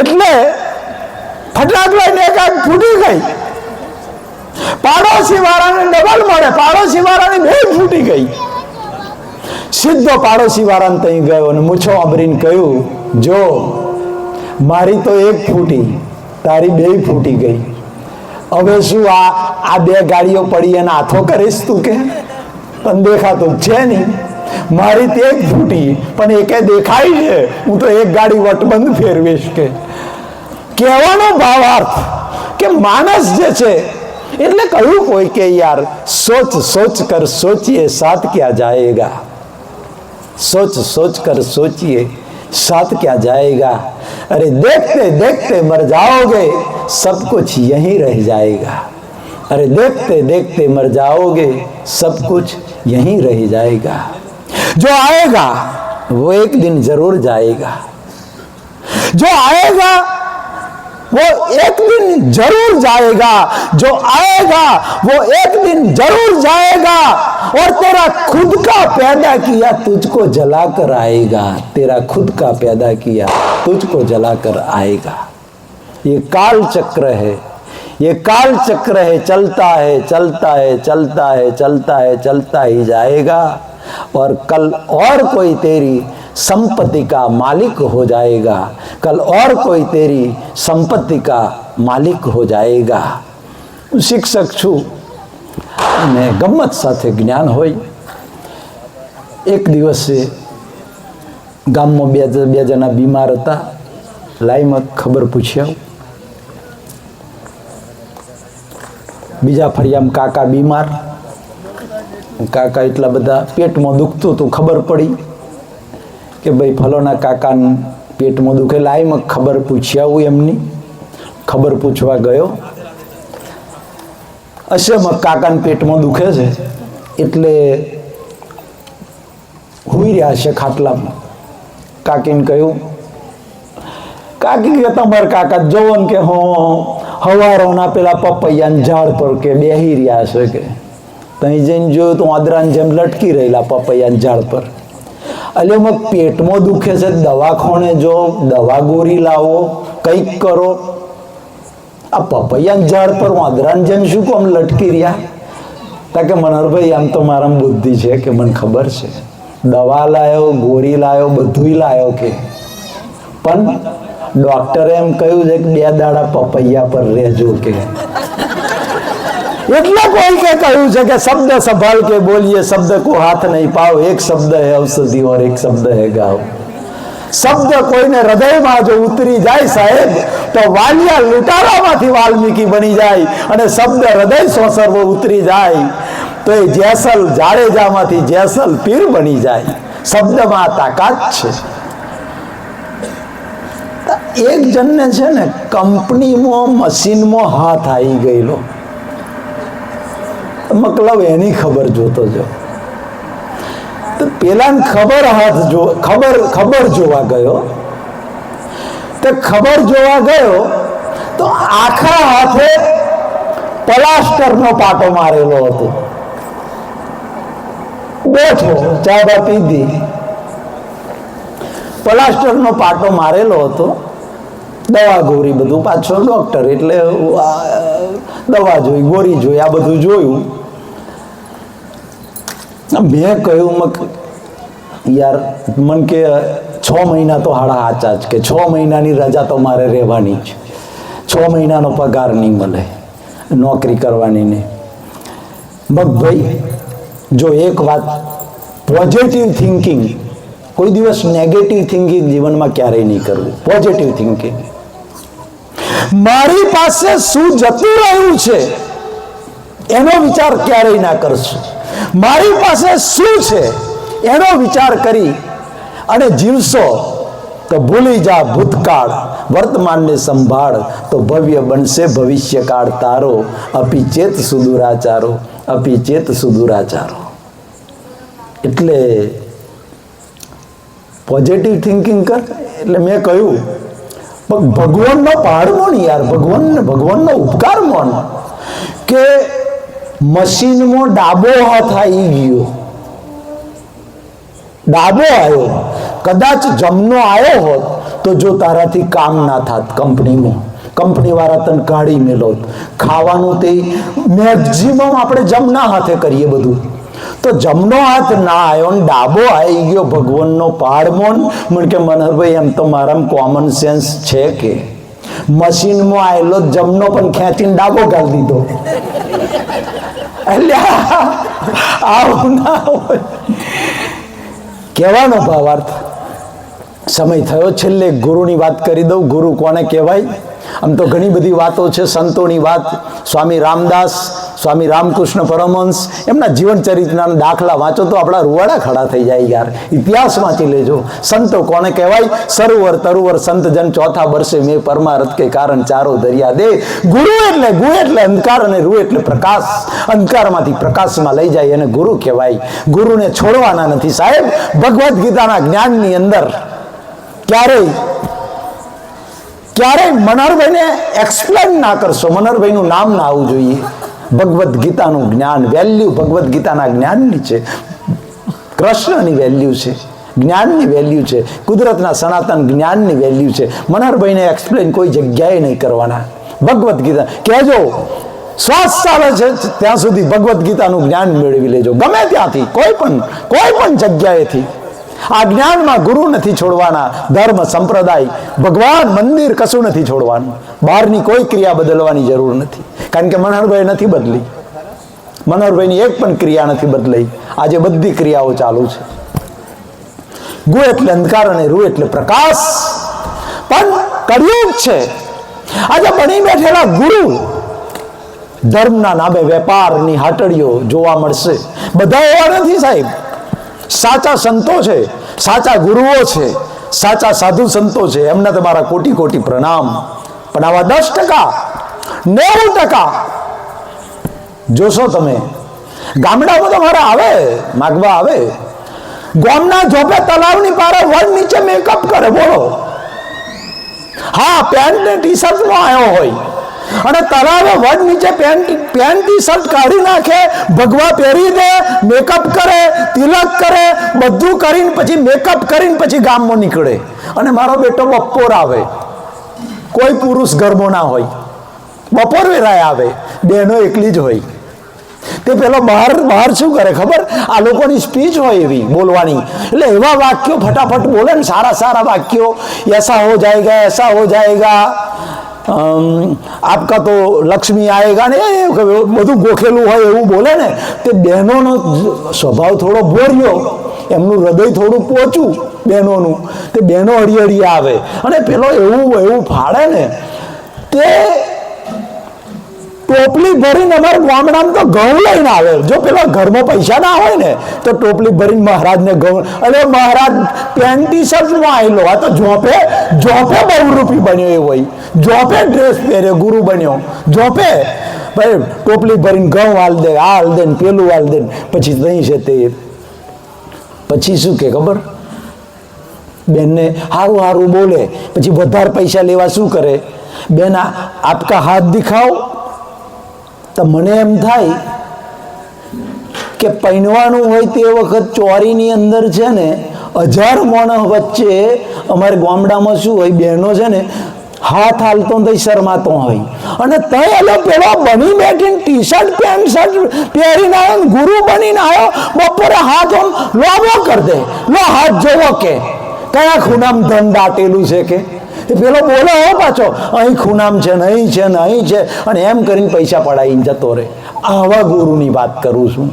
એટલે ફટાક લઈને એક આંખ ફૂટી ગઈ. પાડોશી વાળાને ડબલ મળે, પાડોશી વાળાની બે ફૂટી ગઈ. સીધો પાડોશી વાળાને ત્યાં ગયો અને મૂછો આંબરીને કહ્યું જો મારી તો એક ફૂટી, તારી બે ફૂટી ગઈ. હવે શું આ બે ગાડીઓ પડી એને હાથો કરીશ તું કે? તને દેખાતું છે નહીં. મારી તો એક ફૂટી પણ એકે દેખાય છે, હું તો એક ગાડી વટબંધ ફેરવીશ કે. કહેવાનો ભાવાર્થ કે માણસ જે છે એટલે કહ્યું કોઈ કે યાર સોચ સોચ કર સોચીએ સાથ ક્યાં જાएगा, सोच सोच कर सोचिए साथ क्या जाएगा. अरे देखते देखते मर जाओगे सब कुछ यहीं रह जाएगा. अरे देखते देखते मर जाओगे सब कुछ यहीं रह जाएगा. जो आएगा वो एक दिन जरूर जाएगा, जो आएगा वो एक दिन जरूर जाएगा, जो आएगा वो एक दिन जरूर जाएगा. और तेरा खुद का पैदा किया तुझको जलाकर आएगा, तेरा खुद का पैदा किया तुझको जलाकर आएगा. ये काल चक्र है, ये काल चक्र है, चलता है चलता है चलता है चलता है चलता ही जाएगा. और कल और कोई तेरी संपत्ति का मालिक हो जाएगा, कल और कोई तेरी संपत्ति का मालिक हो जाएगा. शिक्षक છું અને ગમત સાથે જ્ઞાન હોય. એક દિવસે ગામમાં બે જણા બીમાર હતા. લાઈમાં ખબર પૂછ્યા. બીજા ફળિયામાં કાકા બીમાર. કાકા એટલા બધા પેટમાં દુખતું હતું, ખબર પડી કે ભાઈ ફલોના કાકાને પેટમાં દુખે. લાઈમાં ખબર પૂછ્યા હું એમની. ખબર પૂછવા ગયો. અસમક કાકાને પેટમાં દુખે છે એટલે હુઈ રહ્યા છે ખાટલામાં. કાકીને કહ્યું, કાકી કે તમારા કાકા જોવો ને કે હું હવારોના પેલા પપૈયાના ઝાડ પર કે બેહી રહ્યા છે કે. ત્યાં જઈને જોયું તો આદરાની જેમ લટકી રહેલા પપૈયાના ઝાડ પર. એટલે મગ પેટમાં દુખે છે, દવાખાને જો, દવા ગોરી લાવો, કંઈક કરો. આ પપૈયાના ઝાડ પર વાંદરાની જેમ શું કામ લટકી રહ્યા? તાકે મનોહરભાઈ આમ તો મારામાં બુદ્ધિ છે કે મને ખબર છે, દવા લાયો, ગોરી લાયો, બધુંય લાયો કે, પણ ડોક્ટરે એમ કહ્યું છે કે 2 દાડા પપૈયા પર રહેજો કે. એટલે કોઈ કે કહ્યું છે કે શબ્દ સંભાળ के बोलिए, शब्द को हाथ नहीं पाओ, एक शब्द है औषधि और एक शब्द है गाओ. શબ્દ કોઈને હૃદયમાં જો ઉતરી જાય સાહેબ તો વાલિયા લૂંટારામાંથી વાલ્મીકી બની જાય, અને શબ્દ હૃદય સોસરવો ઉતરી જાય તો એ જેસલ જાડેજામાંથી જેસલ પીર બની જાય. શબ્દમાં તાકાત છે. એક જણને છે ને કંપનીમાં મશીનમાં હાથ આવી ગયેલો. મતલબ એની ખબર જોતો જો. તો પેલાને ખબર જોવા ગયો. તો ખબર જોવા ગયો તો આખા હાથે પ્લાસ્ટરનો પાટો મારેલો હતો. બેઠો, ચા બા પીધી, પ્લાસ્ટરનો પાટો મારેલો હતો. દવા ગોરી બધું, પાછો ડોક્ટર એટલે દવા જોઈ, ગોરી જોઈ, આ બધું જોયું. મેં કહ્યું યાર, મન કે 6 મહિના તો હાડા હાચા જ, કે 6 મહિનાની રજા તો મારે રહેવાની જ, 6 મહિનાનો પગાર નહીં મળે નોકરી કરવાની ને. ભાઈ જો એક વાત, પોઝિટિવ થિંકિંગ, કોઈ દિવસ નેગેટિવ થિંકિંગ જીવનમાં ક્યારેય નહીં કરવું. પોઝિટિવ થિંકિંગ, મારી પાસે શું જતું રહ્યું છે એનો વિચાર ક્યારેય ના કરશું. મારી પાસે શું છે એનો વિચાર કરી અને જીવશો તો ભૂલી જા ભૂતકાળ, વર્તમાનને સંભાળ તો ભવ્ય બનશે ભવિષ્યકાળ તારો. અપી ચેત સુદૂરાચારો, અપી ચેત સુદૂરાચારો. એટલે પોઝિટિવ થિંકિંગ કર. એટલે મેં કહ્યું ભગવાનનો પહાડ મોન યાર, ભગવાનનો ઉપકાર મોન કે મશીનમાં ડાબો હાથ આવી ગયો, ડાબો આવ્યો. કદાચ જમનો આવ્યો હોત તો જો તારાથી કામ ના થાત કંપનીમાં, કંપની વાળા તને કાઢી મેલોત. ખાવાનું તે મેક્ઝિમમ આપણે જમના હાથે કરીએ બધું, તો જમનો હાથ ના આવ્યો ને ડાબો આવી ગયો. ભગવાનનો પહાડ મોન. મને કે મનહરભાઈ એમ તો મારામાં કોમન સેન્સ છે કે મશીનમાં આવેલો જમનો પણ ખેંચીને ડાબો કાઢી દીધો. એટલે આવું ના હોય કહેવાનો ભાવાર્થ. સમય થયો, છેલ્લે ગુરુની વાત કરી દઉં. ગુરુ કોને કહેવાય? આમ તો ઘણી બધી વાતો છે, સંતોની વાત. સ્વામી રામદાસ, સ્વામી રામકૃષ્ણ પરમહંસ, એમના જીવન ચરિત્રના દાખલા વાંચો તો આપણા રૂવાડા ખડા થઈ જાય યાર. ઇતિહાસ વાંચી લેજો. સંતો કોને કહેવાય? સરોવર તરુવર સંત જન ચોથા વર્ષે મેં પરમારથ કે કારણ ચારો દરિયા દે. ગુરુ એટલે ગુ એટલે અંધકાર અને રૂ એટલે પ્રકાશ. અંધકારમાંથી પ્રકાશમાં લઈ જાય એને ગુરુ કહેવાય. ગુરુને છોડવાના નથી સાહેબ. ભગવદ્ ગીતાના જ્ઞાનની અંદર ક્યારેય મનહરભાઈને એક્સપ્લેન ના કરશો. મનહરભાઈનું નામ ના આવવું જોઈએ. ભગવદ્ ગીતાનું જ્ઞાન, વેલ્યુ ભગવદ્ ગીતાના જ્ઞાનની છે, કૃષ્ણની વેલ્યુ છે, જ્ઞાનની વેલ્યુ છે, કુદરતના સનાતન જ્ઞાનની વેલ્યુ છે. મનહરભાઈને એક્સપ્લેન કોઈ જગ્યાએ નહીં કરવાના. ભગવદ્ ગીતા કહેજો, શ્વાસ ચાલે છે ત્યાં સુધી ભગવદ્ ગીતાનું જ્ઞાન મેળવી લેજો. ગમે ત્યાંથી, કોઈ પણ જગ્યાએથી. આ જ્ઞાનમાં ગુરુ નથી છોડવાના, ધર્મ સંપ્રદાય, ભગવાન, મંદિર કશું નથી છોડવાનું. બહારની કોઈ ક્રિયા બદલવાની જરૂર નથી. કારણ કે મનહરભાઈ નથી બદલી. મનહરભાઈની એક પણ ક્રિયા નથી બદલાઈ. આજે બધી ક્રિયાઓ ચાલુ છે. ગુ એટલે અંધકાર અને રૂ એટલે પ્રકાશ. પણ કળિયુગ છે. આજે બની બેઠેલા ગુરુ ધર્મના નામે વેપારની હાટડીઓ જોવા મળશે. બધા એવા નથી સાહેબ. સાચા સંતો છે, સાચા ગુરુઓ છે, સાચા સાધુ સંતો છે, એમને તમારા કોટી કોટી પ્રણામ. પણ આવા 10%, 90% જોશો તમે. ગામડામાં તમારા આવે, માગવા આવે, ગામના ઝોપે તલાવની પારે વડ નીચે મેકઅપ કરે. બોલો, હા, પેન્ટ ને ટી શર્ટમાં આવ્યો હોય અને તલાવે વડ નીચે પેન્ટ ટી શર્ટ કાઢી નાખે, ભગવા પહેરી દે, મેકઅપ કરે, તિલક કરે, બધું કરીને પછી મેકઅપ કરીને પછી ગામમાં નીકળે. અને મારો બેટો બપોર આવે, કોઈ પુરુષ ઘરમાં ના હોય, બપોર વેરાય આવે, બહેનો એકલી જ હોય. તે પેલો બહાર શું કરે ખબર? આ લોકોની સ્પીચ હોય એવી બોલવાની, એટલે એવા વાક્યો ફટાફટ બોલે ને, સારા સારા વાક્યો. ऐसा हो जाएगा, ऐसा हो जाएगा, આપકા તો લક્ષ્મી આએગા ને બધું ગોખેલું હોય એવું બોલે ને. તે બહેનોનો સ્વભાવ થોડો બોર્યો, એમનું હૃદય થોડું પોચું બહેનોનું. તે બહેનો હળીહળી આવે અને પેલો એવું ફાડે ને. તે ટોપલી ભરીને અમારા ગામડામાં તો ઘઉં લઈને આવે. જો પેલા ઘરમાં પૈસા ના હોય ને તો ટોપલી ભરીને મહારાજને ઘઉં. અને મહારાજ પેન્ટ ટી શર્ટમાં આવેલો, આ તો ઝોપે બહુરૂપી બન્યો એ હોય, ઝોપે ડ્રેસ પહેર્યો, ગુરુ બન્યો ઝોપે. ભાઈ ટોપલી ભરીને ઘઉં હાલ દે, આ હાલ દે ને પેલું હાલ દે, પછી નહીં છે તે પછી શું કે ખબર? બેનને હારું હારું બોલે, પછી વધારે પૈસા લેવા શું કરે? બેન આપકા હાથ દિખાઓ. તો મને એમ થાય કે પૈણવાનું હોય તે વખત ચોરીની અંદર છે ને 1000 માણસ વચ્ચે અમારે ગામડામાં શું હોય, બહેનો છે ને હાથ હાલતો તો શરમાતો હોય, અને તય પેલો બની બેઠીને ટી શર્ટ પેન્ટ શર્ટ પહેરીને આવ્યો, ગુરુ બનીને આવ્યો, બપોરે હાથ આમ લોબો કરી દે, લો હાથ જોવો કે કયા ખૂણામ ધન દાટેલું છે કે? પેલો બોલે હો પાછો, અહીં ખૂણામ છે ને અહીં છે ને અહીં છે, અને એમ કરીને પૈસા પડાવીને જતો રહે. આવા ગુરુની વાત કરું છું.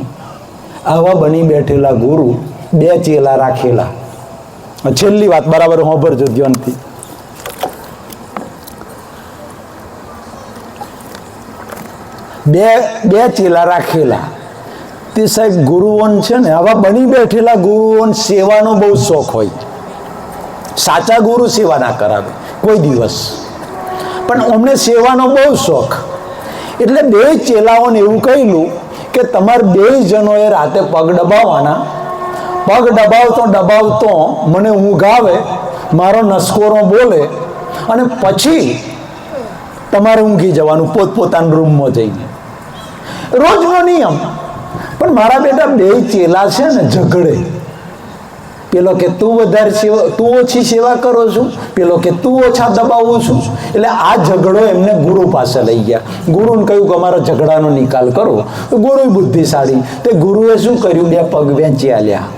આવા બની બેઠેલા ગુરુ, 2 ચેલા રાખેલા. છેલ્લી વાત બરાબર સાંભળજો ધ્યાનથી. બે ચેલા રાખેલા. તે સાહેબ ગુરુઓન છે ને, આવા બની બેઠેલા ગુરુઓન સેવાનો બહુ શોખ હોય. સાચા ગુરુ સેવા ના કરાવે કોઈ દિવસ, પણ અમને સેવાનો બહુ શોખ. એટલે 2 ચેલાઓને એવું કહેલું કે તમારે 2 જણોએ રાતે પગ દબાવવાના. પગ દબાવતો મને ઊંઘ આવે, મારો નસકોરો બોલે, અને પછી તમારે ઊંઘી જવાનું પોતપોતાના રૂમમાં જઈને. રોજનો નિયમ. પણ મારા બેટા 2 ચેલા છે ને ઝઘડે. પેલો કે તું ઓછી સેવા કરો છું, પેલો કે તું ઓછા દબાવું છું. એટલે આ ઝઘડો એમને ગુરુ પાસે લઈ ગયા. ગુરુને કહ્યું કે અમારો ઝઘડાનો નિકાલ કરો. ગુરુ બુદ્ધિશાળી, તે ગુરુએ શું કર્યું? 2 પગ વેચી આલ્યા.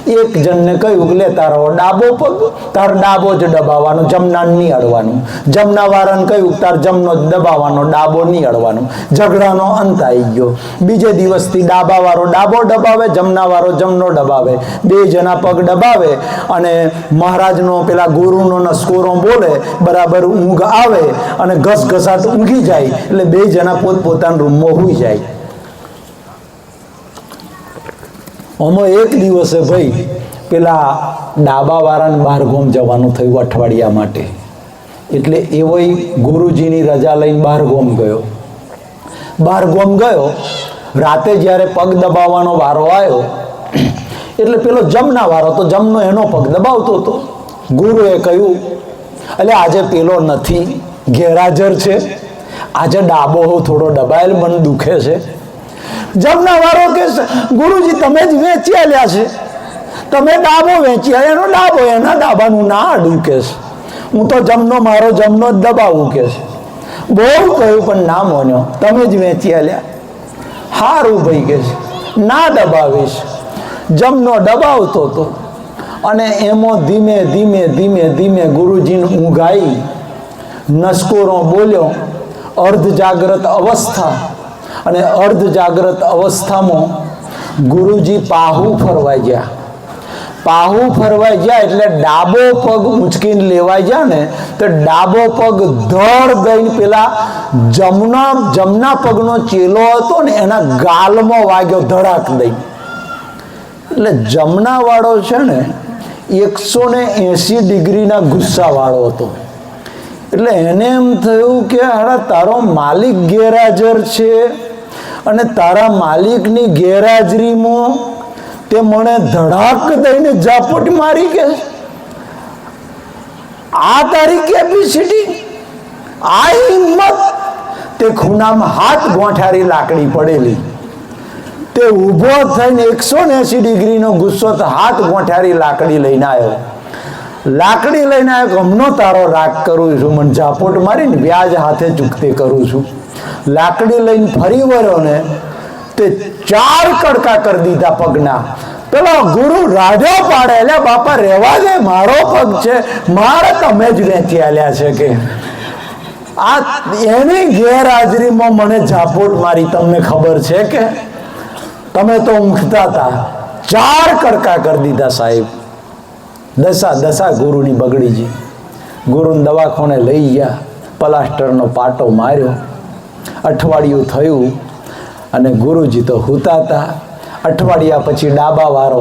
એક જણને કહ્યું કે લે તારો ડાબો પગ, તાર ડાબો જ દબાવવાનો, જમણા નહીં અડવાનું. જમણા વાળાને કહ્યું તાર જમણો જ દબાવવાનો, ડાબો નહીં અડવાનું. ઝઘડાનો અંત આવી ગયો. બીજે દિવસથી ડાબા વાળો ડાબો દબાવે, જમણા વાળો જમણો દબાવે. 2 જણા પગ દબાવે, અને મહારાજનો પેલા ગુરુનો નસકોરો બોલે, બરાબર ઊંઘ આવે, અને ઘસઘસાટ ઊંઘી જાય. એટલે 2 જણા પોતપોતાના રૂમમાં સૂઈ જાય. આમાં એક દિવસે ભાઈ પેલા ડાબા વાળાને બહારગામ જવાનું થયું અઠવાડિયા માટે. એટલે એવો ગુરુજીની રજા લઈને બહારગામ ગયો. રાતે જ્યારે પગ દબાવવાનો વારો આવ્યો, એટલે પેલો જમના વાળો તો જમનો એનો પગ દબાવતો હતો. ગુરુએ કહ્યું એટલે આજે પેલો નથી, ગેરહાજર છે, આજે ડાબો થોડો દબાયેલ, મને દુખે છે. જમના વાળો કે ગુરુજી તમે જ વેચી આલ્યા છે, તમે ડાબો વેચી આલ્યા, એનો ડાબો, એના ડાબાનું ના આડું કે છે. હું તો મારો જમનો જ દબાવું કે છે. બહુ કહ્યું પણ ના માન્યો, તમે જ વેચી આલ્યા. હારું ભાઈ કે છે, ના દબાવીશ. જમનો દબાવતો હતો, અને એમાં ધીમે ધીમે ધીમે ધીમે ગુરુજીને ઊંઘ આવી. નસકોરો બોલ્યો. અર્ધ જાગ્રત અવસ્થા, અને અર્ધ જાગ્રત અવસ્થામાં ગુરુજી પાહુ ફરવાઈ ગયા. એટલે ડાબો પગ ઊંચકીને લેવાઈ ગયા ને, તો ડાબો પગ ધડ દઈને પેલા જમણા પગનો ચેલો હતો ને એના ગાલમાં વાગ્યો, ધડાક દઈ. એટલે જમણા વાળો છે ને 180 ડિગ્રીના ગુસ્સા વાળો હતો. એટલે એને એમ થયું કે હાડા તારો માલિક ગેરહાજર છે, અને તારા માલિકની ગેરહાજરીમાં તે મને ધડાક દઈને ઝાપટ મારી કે આ તારી કેપેસિટી, આ હિંમત. તે ખૂણામાં હાથ ગોઠારી લાકડી પડેલી, તે ઊભો થઈને 180 ડિગ્રીનો ગુસ્સો, તો હાથ ગોઠારી લાકડી લઈને આવ્યો. હમનો તારો રાગ કરું છું, મને ઝાપટ મારીને વ્યાજ હાથે ચૂકતે કરું છું. લાકડી લઈને ફરી વળ્યો ને, તે 4 કડકા કરી દીધા પગના. પેલો ગુરુ રાજો પાડે, એટલે બાપા રહેવા દે, મારો પગ છે, મારે તમે જ વેચી આલ્યા છે કે. આ એની ગેરહાજરીમાં મને ઝાપટ મારી, તમને ખબર છે કે? તમે તો ઊંઘતા હતા. 4 કડકા કરી દીધા સાહેબ. દશા ગુરુની બગડી ગઈ. ગુરુને દવાખાને લઈ ગયા, પ્લાસ્ટરનો પાટો માર્યો. અઠવાડિયું થયું, અને ગુરુજી તો સૂતા હતા. અઠવાડિયા પછી ડાબા વાળો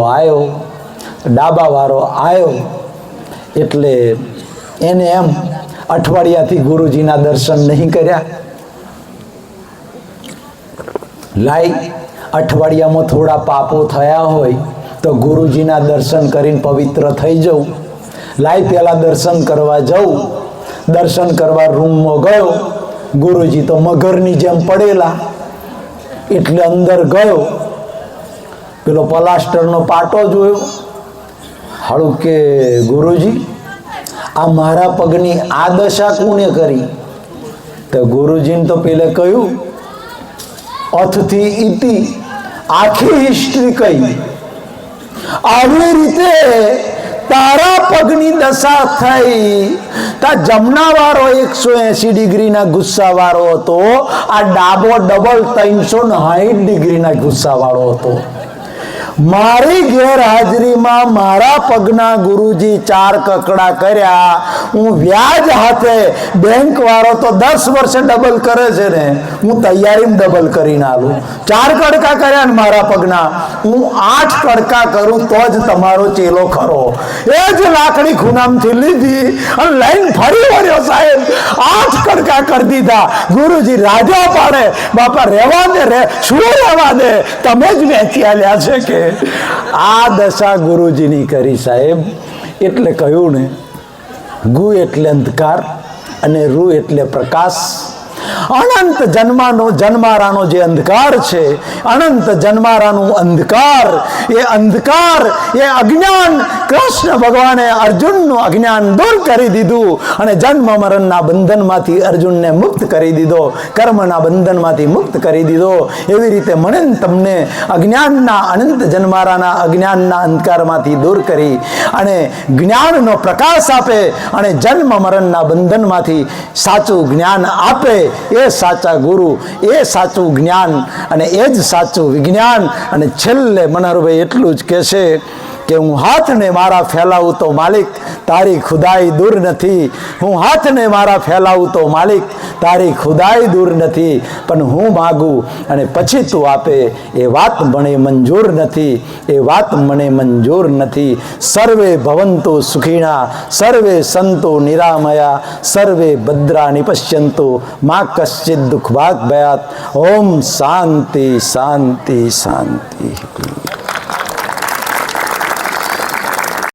આવ્યો. એટલે એને એમ અઠવાડિયાથી ગુરુજીના દર્શન નહીં કર્યા. અઠવાડિયામાં થોડા પાપો થયા હોય તો ગુરુજીના દર્શન કરીને પવિત્ર થઈ જવું. લાઈ પહેલાં દર્શન કરવા જવું. દર્શન કરવા રૂમમાં ગયો, ગુરુજી તો મગરની જેમ પડેલા, એટલે અંદર ગયો, પેલો પ્લાસ્ટરનો પાટો જોયો. હાળું કે ગુરુજી, આ મારા પગની આ દશા કોને કરી? તો ગુરુજીને તો પેલે કહ્યું, અથથી ઈટી આખી હિસ્ટ્રી કહી. આવી રીતે તારા પગની દશા થઈ. તા જમણા વાળો 180 ડિગ્રીના ગુસ્સા વાળો હતો, આ ડાબો ડબલ 360 ડિગ્રીના ગુસ્સા વાળો હતો. મારી ગેરહાજરીમાં મારા પગના ગુરુજી 4 કકડા કર્યા. હું વ્યાજ હાથે, બેંક વાળો તો 10 વર્ષે ડબલ કરે છે ને, હું તૈયારીમાં ડબલ કરીને આલું. 4 કડકા કર્યા ને મારા પગના, હું 8 કડકા કરું તો જ તમારો ચેલો ખરો. એ જ લાકડી ખૂનામથી લીધી અને લઈને ફરી વળ્યો. સાહેબ 8 કડકા કરી દીધા. ગુરુજી રાજા પાડે, બાપા રહેવા દે, શું રહેવા દે, તમે જ વેચી આલ્યા છે કે. આ દશા ગુરુજીની કરી સાહેબ. એટલે કહ્યું ને, ગુ એટલે અંધકાર અને રૂ એટલે પ્રકાશ. અનંત જન્મારાનો જે અંધકાર છે, અનંત જન્મારાનું અંધકાર, એ અજ્ઞાન કૃષ્ણ ભગવાને અર્જુનનું અજ્ઞાન દૂર કરી દીધું અને જન્મ મરણના બંધનમાંથી અર્જુનને મુક્ત કરી દીધો, કર્મના બંધનમાંથી મુક્ત કરી દીધો. એવી રીતે મને તમને અજ્ઞાનના, અનંત જન્મારાના અજ્ઞાનના અંધકારમાંથી દૂર કરી અને જ્ઞાનનો પ્રકાશ આપે અને જન્મ મરણના બંધનમાંથી સાચું જ્ઞાન આપે. એ સાચા ગુરુ, એ સાચું જ્ઞાન અને એ જ સાચું વિજ્ઞાન. અને છેલ્લે મનોહરભાઈ એટલું જ કહેશે કે હું હાથને મારા ફેલાવું તો માલિક, તારી ખુદાઈ દૂર નથી. હું હાથને મારા ફેલાવું તો માલિક, તારી ખુદાઈ દૂર નથી. પણ હું માગું અને પછી તું આપે, એ વાત મને મંજૂર નથી, એ વાત મને મંજૂર નથી. સર્વે ભવંતુ સુખીણા, સર્વે સંતો નિરામયા, સર્વે ભદ્રાનિ પશ્યંતુ, મા કશ્ચિદ દુઃખ ભાગ ભયાત. ઓમ શાંતિ શાંતિ શાંતિ.